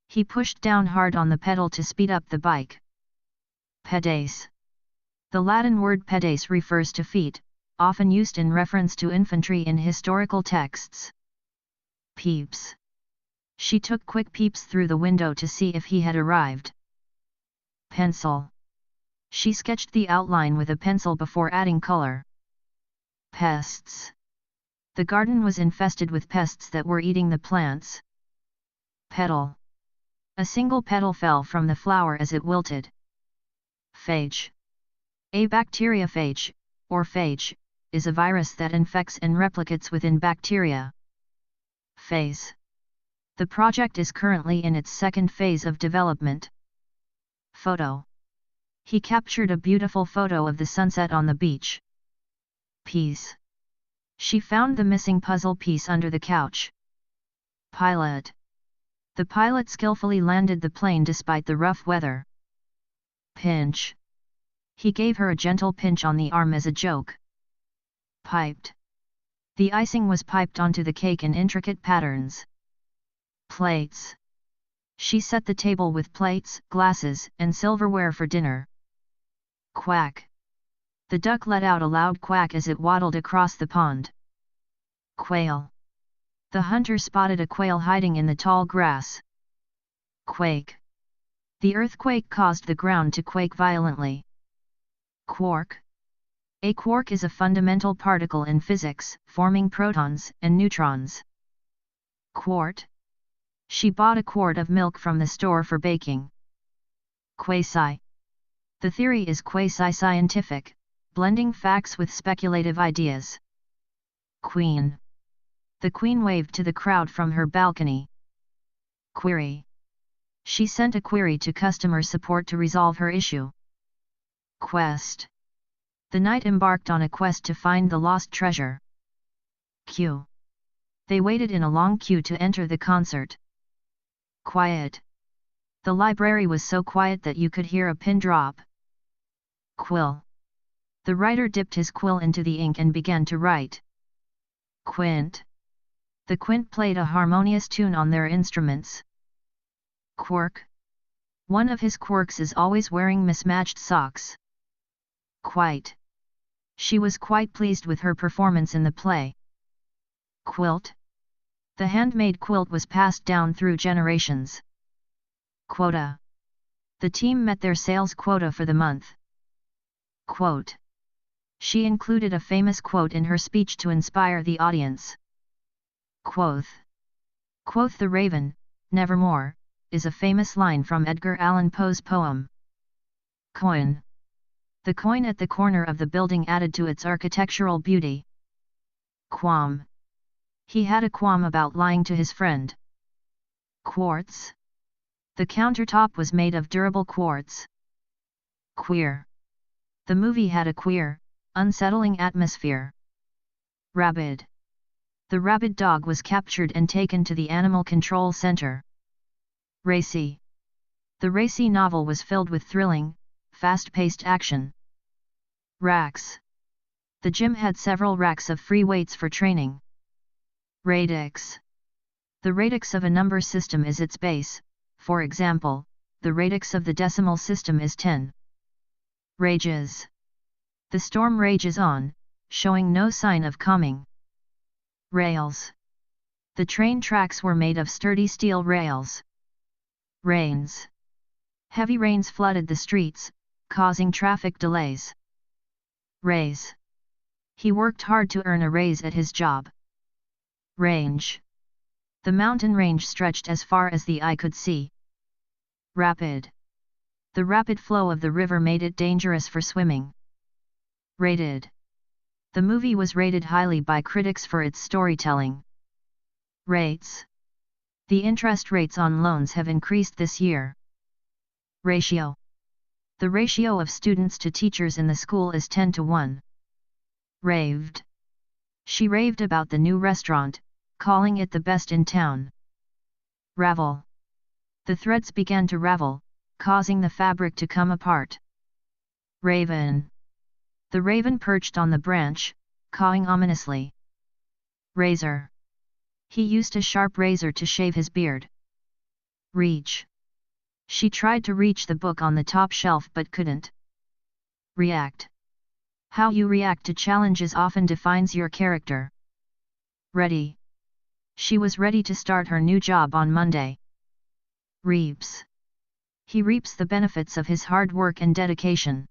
Speaker 1: He pushed down hard on the pedal to speed up the bike. Pedes. The Latin word pedes refers to feet, often used in reference to infantry in historical texts. Peeps. She took quick peeps through the window to see if he had arrived. Pencil. She sketched the outline with a pencil before adding color. Pests. The garden was infested with pests that were eating the plants. Petal. A single petal fell from the flower as it wilted. Phage. A bacteriophage, or phage, is a virus that infects and replicates within bacteria. Phase. The project is currently in its second phase of development. Photo. He captured a beautiful photo of the sunset on the beach. Piece. She found the missing puzzle piece under the couch. Pilot. The pilot skillfully landed the plane despite the rough weather. Pinch. He gave her a gentle pinch on the arm as a joke. Piped. The icing was piped onto the cake in intricate patterns. Plates. She set the table with plates, glasses, and silverware for dinner. Quack. The duck let out a loud quack as it waddled across the pond. Quail. The hunter spotted a quail hiding in the tall grass. Quake. The earthquake caused the ground to quake violently. Quark. A quark is a fundamental particle in physics, forming protons and neutrons. Quart. She bought a quart of milk from the store for baking. Quasi. The theory is quasi-scientific, blending facts with speculative ideas. Queen. The queen waved to the crowd from her balcony. Query. She sent a query to customer support to resolve her issue. Quest. The knight embarked on a quest to find the lost treasure. Queue. They waited in a long queue to enter the concert. Quiet. The library was so quiet that you could hear a pin drop. Quill. The writer dipped his quill into the ink and began to write. Quint. The quint played a harmonious tune on their instruments. Quirk. One of his quirks is always wearing mismatched socks. Quite. She was quite pleased with her performance in the play. Quilt. The handmade quilt was passed down through generations. Quota. The team met their sales quota for the month. Quote. She included a famous quote in her speech to inspire the audience. Quoth. Quoth the raven, nevermore, is a famous line from Edgar Allan Poe's poem. Coin. The coin at the corner of the building added to its architectural beauty. Qualm. He had a qualm about lying to his friend. Quartz. The countertop was made of durable quartz. Queer. The movie had a queer, unsettling atmosphere. Rabid. The rabid dog was captured and taken to the Animal Control Center. Racy. The racy novel was filled with thrilling, fast-paced action. Racks. The gym had several racks of free weights for training. Radix. The radix of a number system is its base, for example, the radix of the decimal system is 10. Rages. The storm rages on, showing no sign of calming. Rails. The train tracks were made of sturdy steel rails. Rains. Heavy rains flooded the streets, causing traffic delays. Raise. He worked hard to earn a raise at his job. Range. The mountain range stretched as far as the eye could see. Rapid. The rapid flow of the river made it dangerous for swimming. Rated. The movie was rated highly by critics for its storytelling. Rates. The interest rates on loans have increased this year. Ratio. The ratio of students to teachers in the school is 10:1. Raved. She raved about the new restaurant, calling it the best in town. Ravel. The threads began to ravel, causing the fabric to come apart. Raven. The raven perched on the branch, cawing ominously. Razor. He used a sharp razor to shave his beard. Reach. She tried to reach the book on the top shelf but couldn't. React. How you react to challenges often defines your character. Ready. She was ready to start her new job on Monday. Reeves. He reaps the benefits of his hard work and dedication.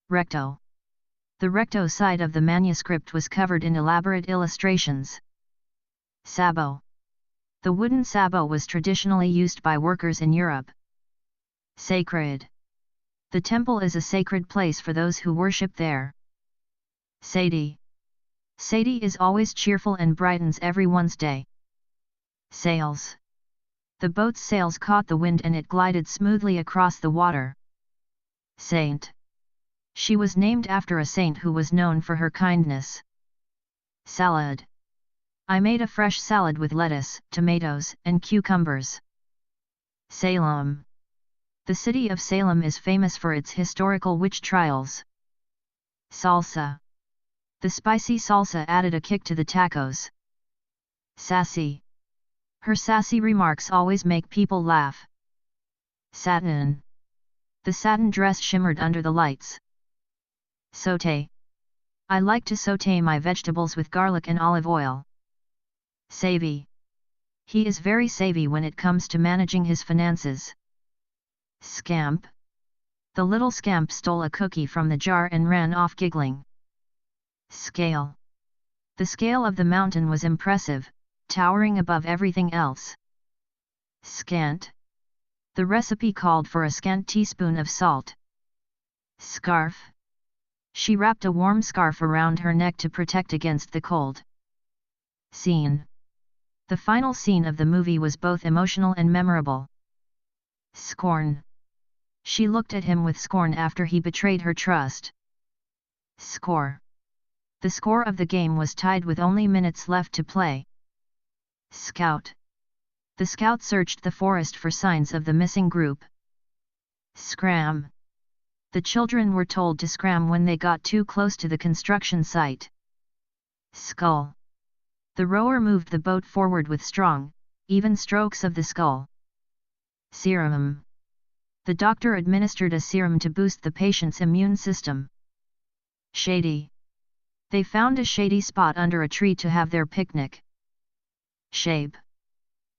Speaker 1: Recto. The recto side of the manuscript was covered in elaborate illustrations. Sabot. The wooden sabot was traditionally used by workers in Europe. Sacred. The temple is a sacred place for those who worship there. Sadie. Sadie is always cheerful and brightens everyone's day. Sails. The boat's sails caught the wind and it glided smoothly across the water. Saint. She was named after a saint who was known for her kindness. Salad. I made a fresh salad with lettuce, tomatoes, and cucumbers. Salem. The city of Salem is famous for its historical witch trials. Salsa. The spicy salsa added a kick to the tacos. Sassy. Her sassy remarks always make people laugh. Satin. The satin dress shimmered under the lights. Sauté. I like to sauté my vegetables with garlic and olive oil. Savvy. He is very savvy when it comes to managing his finances. Scamp. The little scamp stole a cookie from the jar and ran off giggling. Scale. The scale of the mountain was impressive, towering above everything else. Scant. The recipe called for a scant teaspoon of salt. Scarf. She wrapped a warm scarf around her neck to protect against the cold. Scene. The final scene of the movie was both emotional and memorable. Scorn. She looked at him with scorn after he betrayed her trust. Score. The score of the game was tied with only minutes left to play. Scout. The scout searched the forest for signs of the missing group. Scram. The children were told to scram when they got too close to the construction site. Skull. The rower moved the boat forward with strong, even strokes of the skull. Serum. The doctor administered a serum to boost the patient's immune system. Shady. They found a shady spot under a tree to have their picnic. Shape.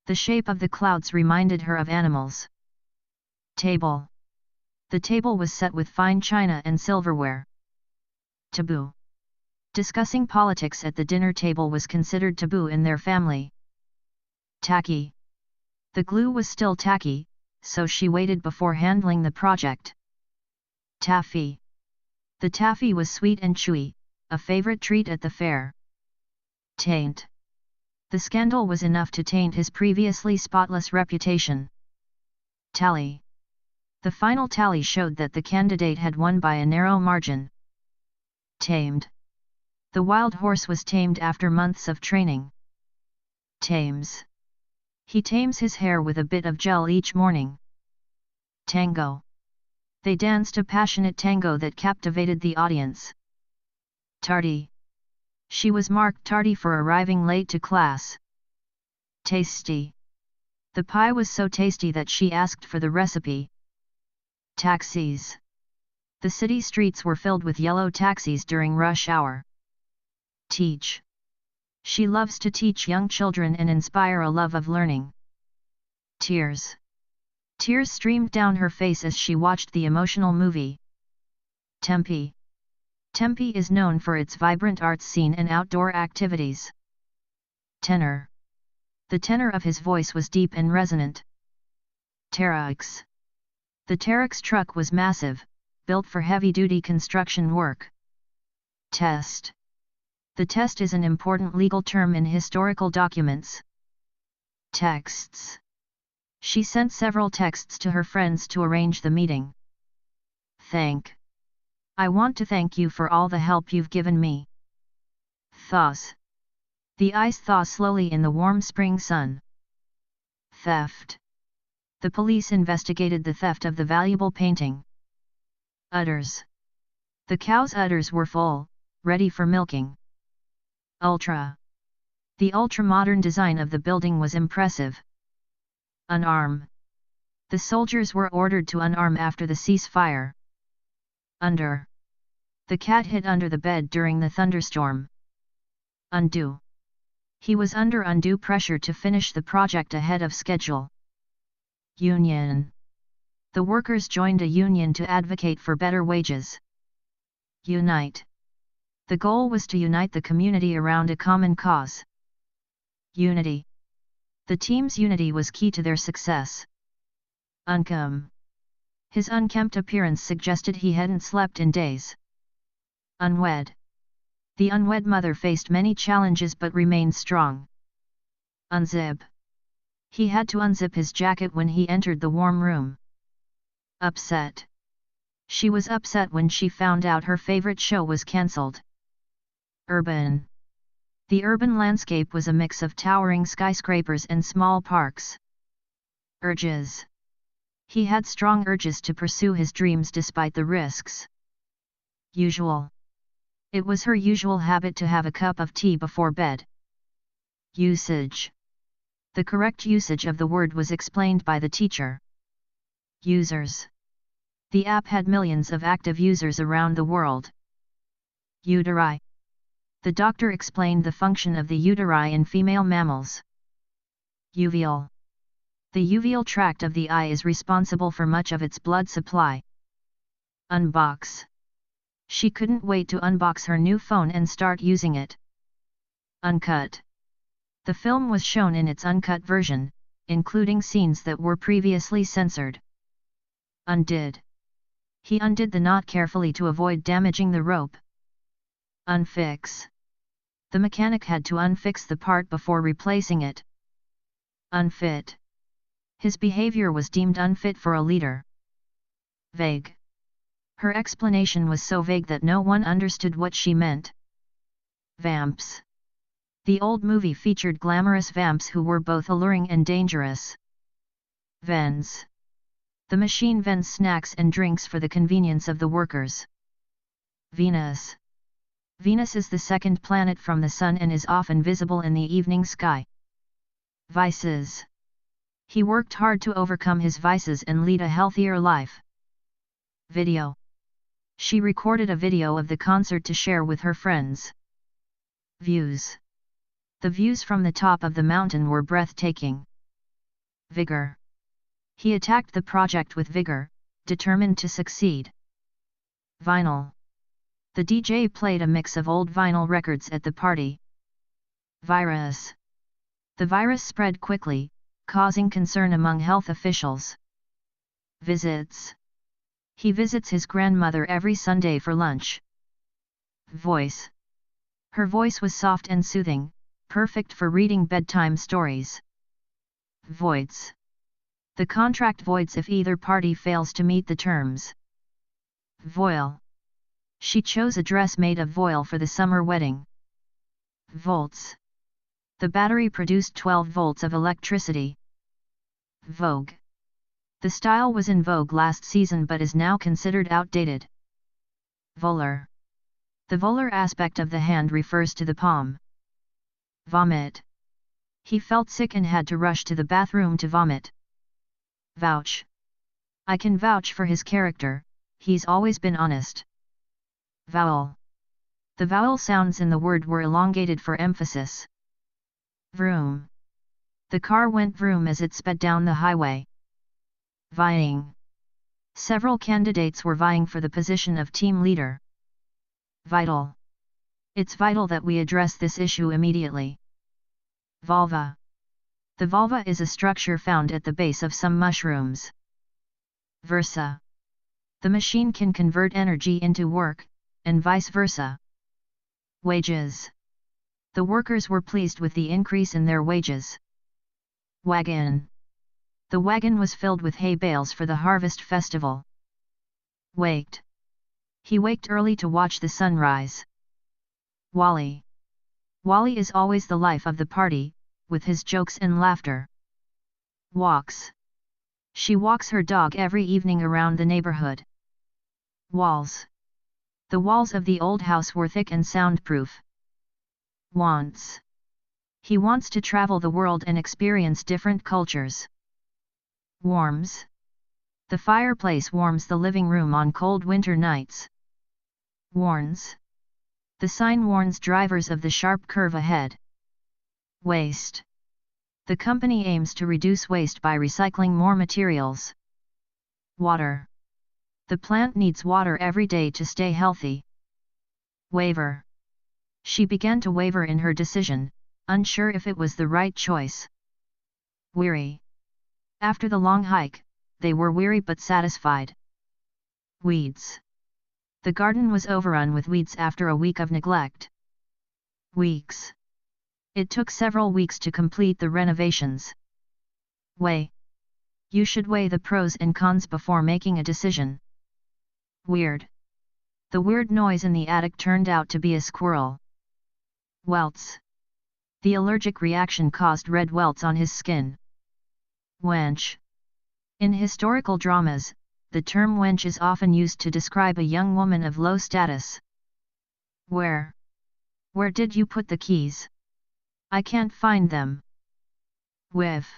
Speaker 1: The shape of the clouds reminded her of animals. Table. The table was set with fine china and silverware. Taboo. Discussing politics at the dinner table was considered taboo in their family. Tacky. The glue was still tacky, so she waited before handling the project. Taffy. The taffy was sweet and chewy, a favorite treat at the fair. Taint. The scandal was enough to taint his previously spotless reputation. Tally. The final tally showed that the candidate had won by a narrow margin. Tamed. The wild horse was tamed after months of training. Tames. He tames his hair with a bit of gel each morning. Tango. They danced a passionate tango that captivated the audience. Tardy. She was marked tardy for arriving late to class. Tasty. The pie was so tasty that she asked for the recipe. Taxis. The city streets were filled with yellow taxis during rush hour. Teach. She loves to teach young children and inspire a love of learning. Tears. Tears streamed down her face as she watched the emotional movie. Tempe. Tempe is known for its vibrant arts scene and outdoor activities. Tenor. The tenor of his voice was deep and resonant. Terex. The Terex truck was massive, built for heavy-duty construction work. Test. The test is an important legal term in historical documents. Texts. She sent several texts to her friends to arrange the meeting. Thank. I want to thank you for all the help you've given me. Thaws. The ice thaws slowly in the warm spring sun. Theft. The police investigated the theft of the valuable painting. Udders. The cow's udders were full, ready for milking. Ultra. The ultra-modern design of the building was impressive. Unarm. The soldiers were ordered to unarm after the ceasefire. Under. The cat hid under the bed during the thunderstorm. Undo. He was under undue pressure to finish the project ahead of schedule. Union. The workers joined a union to advocate for better wages. Unite. The goal was to unite the community around a common cause. Unity. The team's unity was key to their success. Uncomb. His unkempt appearance suggested he hadn't slept in days. Unwed. The unwed mother faced many challenges but remained strong. Unzip. He had to unzip his jacket when he entered the warm room. Upset. She was upset when she found out her favorite show was cancelled. Urban. The urban landscape was a mix of towering skyscrapers and small parks. Urges. He had strong urges to pursue his dreams despite the risks. Usual. It was her usual habit to have a cup of tea before bed. Usage. The correct usage of the word was explained by the teacher. Users. The app had millions of active users around the world. Uteri. The doctor explained the function of the uteri in female mammals. Uveal. The uveal tract of the eye is responsible for much of its blood supply. Unbox. She couldn't wait to unbox her new phone and start using it. Uncut. The film was shown in its uncut version, including scenes that were previously censored. Undid. He undid the knot carefully to avoid damaging the rope. Unfix. The mechanic had to unfix the part before replacing it. Unfit. His behavior was deemed unfit for a leader. Vague. Her explanation was so vague that no one understood what she meant. Vamps. The old movie featured glamorous vamps who were both alluring and dangerous. Vens. The machine vends snacks and drinks for the convenience of the workers. Venus. Venus is the second planet from the Sun and is often visible in the evening sky. Vices. He worked hard to overcome his vices and lead a healthier life. Video. She recorded a video of the concert to share with her friends. Views. The views from the top of the mountain were breathtaking. Vigor. He attacked the project with vigor, determined to succeed. Vinyl. The DJ played a mix of old vinyl records at the party. Virus. The virus spread quickly, causing concern among health officials. Visits. He visits his grandmother every Sunday for lunch. Voice. Her voice was soft and soothing, perfect for reading bedtime stories. Voids. The contract voids if either party fails to meet the terms. Voile. She chose a dress made of voile for the summer wedding. Volts. The battery produced 12 volts of electricity. Vogue. The style was in vogue last season but is now considered outdated. Volar. The volar aspect of the hand refers to the palm. Vomit. He felt sick and had to rush to the bathroom to vomit. Vouch. I can vouch for his character, he's always been honest. Vowel. The vowel sounds in the word were elongated for emphasis. Vroom. The car went vroom as it sped down the highway. Vying. Several candidates were vying for the position of team leader. Vital. It's vital that we address this issue immediately. Vulva. The vulva is a structure found at the base of some mushrooms. Versa. The machine can convert energy into work, and vice versa. Wages. The workers were pleased with the increase in their wages. Wagon. The wagon was filled with hay bales for the harvest festival. Waked. He waked early to watch the sunrise. Wally. Wally is always the life of the party, with his jokes and laughter. Walks. She walks her dog every evening around the neighborhood. Walls. The walls of the old house were thick and soundproof. Wants. He wants to travel the world and experience different cultures. Warms. The fireplace warms the living room on cold winter nights. Warns. The sign warns drivers of the sharp curve ahead. Waste. The company aims to reduce waste by recycling more materials. Water. The plant needs water every day to stay healthy. Waver. She began to waver in her decision, unsure if it was the right choice. Weary. After the long hike, they were weary but satisfied. Weeds. The garden was overrun with weeds after a week of neglect. Weeks. It took several weeks to complete the renovations. Weigh. You should weigh the pros and cons before making a decision. Weird. The weird noise in the attic turned out to be a squirrel. Welts. The allergic reaction caused red welts on his skin. Wench. In historical dramas, the term wench is often used to describe a young woman of low status. Where did you put the keys? I can't find them. Whiff.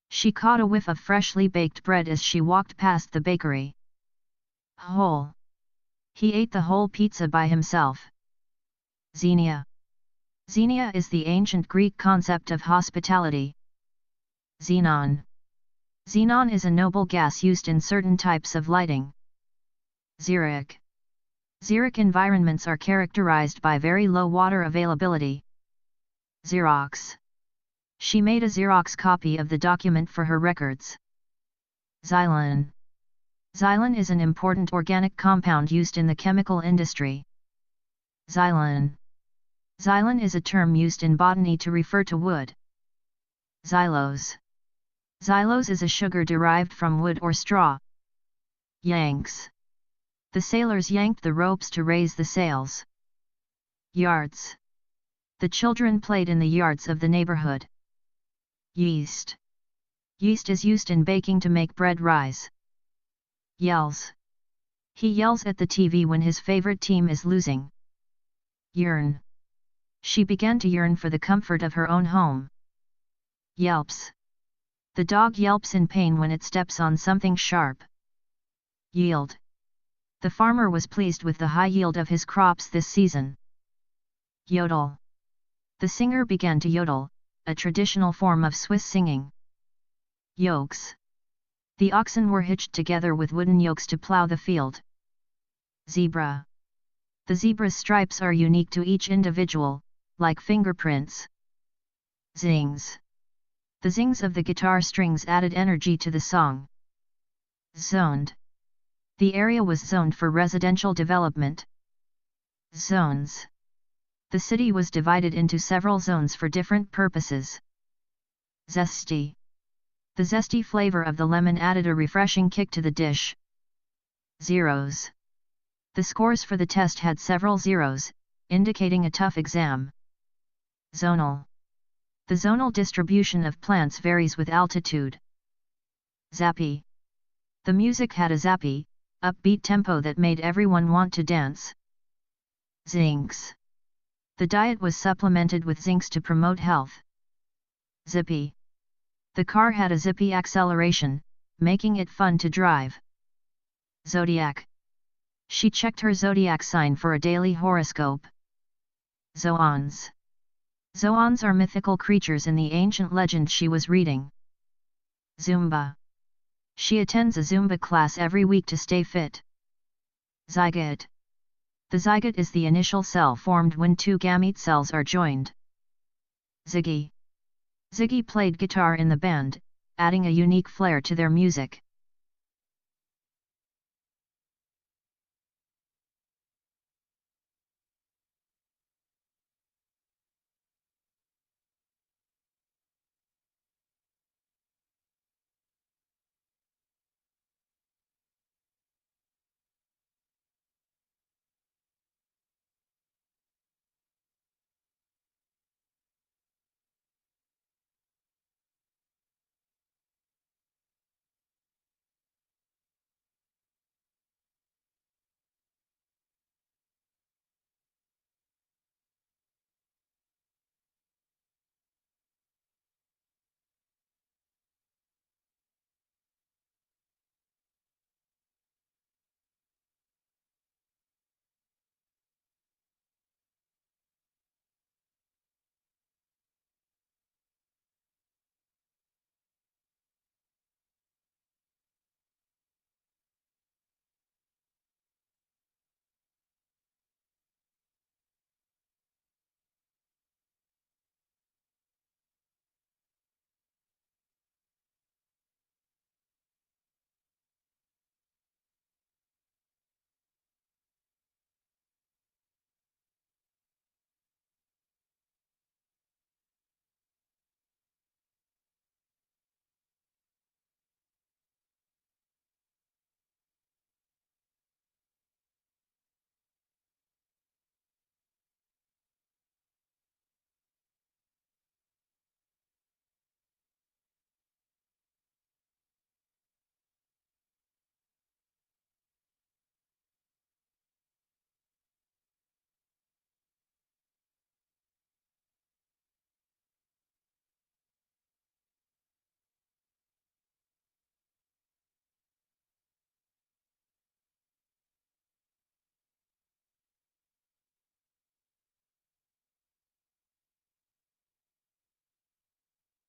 Speaker 1: She caught a whiff of freshly baked bread as she walked past the bakery. Whole. He ate the whole pizza by himself. Xenia. Xenia is the ancient Greek concept of hospitality. Xenon. Xenon is a noble gas used in certain types of lighting. Xeric. Xeric environments are characterized by very low water availability. Xerox. She made a Xerox copy of the document for her records. Xylon. Xylon is an important organic compound used in the chemical industry. Xylon. Xylon is a term used in botany to refer to wood. Xylose. Xylose is a sugar derived from wood or straw. Yanks. The sailors yanked the ropes to raise the sails. Yards. The children played in the yards of the neighborhood. Yeast. Yeast is used in baking to make bread rise. Yells. He yells at the TV when his favorite team is losing. Yearn. She began to yearn for the comfort of her own home. Yelps. The dog yelps in pain when it steps on something sharp. Yield. The farmer was pleased with the high yield of his crops this season. Yodel. The singer began to yodel, a traditional form of Swiss singing. Yokes. The oxen were hitched together with wooden yokes to plow the field. Zebra. The zebra's stripes are unique to each individual, like fingerprints. Zings. The zings of the guitar strings added energy to the song. Zoned. The area was zoned for residential development. Zones. The city was divided into several zones for different purposes. Zesty. The zesty flavor of the lemon added a refreshing kick to the dish. Zeros. The scores for the test had several zeros, indicating a tough exam. Zonal. The zonal distribution of plants varies with altitude. Zappy. The music had a zappy, upbeat tempo that made everyone want to dance. Zincs. The diet was supplemented with zincs to promote health. Zippy. The car had a zippy acceleration, making it fun to drive. Zodiac. She checked her zodiac sign for a daily horoscope. Zoans. Zoans are mythical creatures in the ancient legend she was reading. Zumba. She attends a Zumba class every week to stay fit. Zygote. The zygote is the initial cell formed when two gamete cells are joined. Ziggy. Ziggy played guitar in the band, adding a unique flair to their music.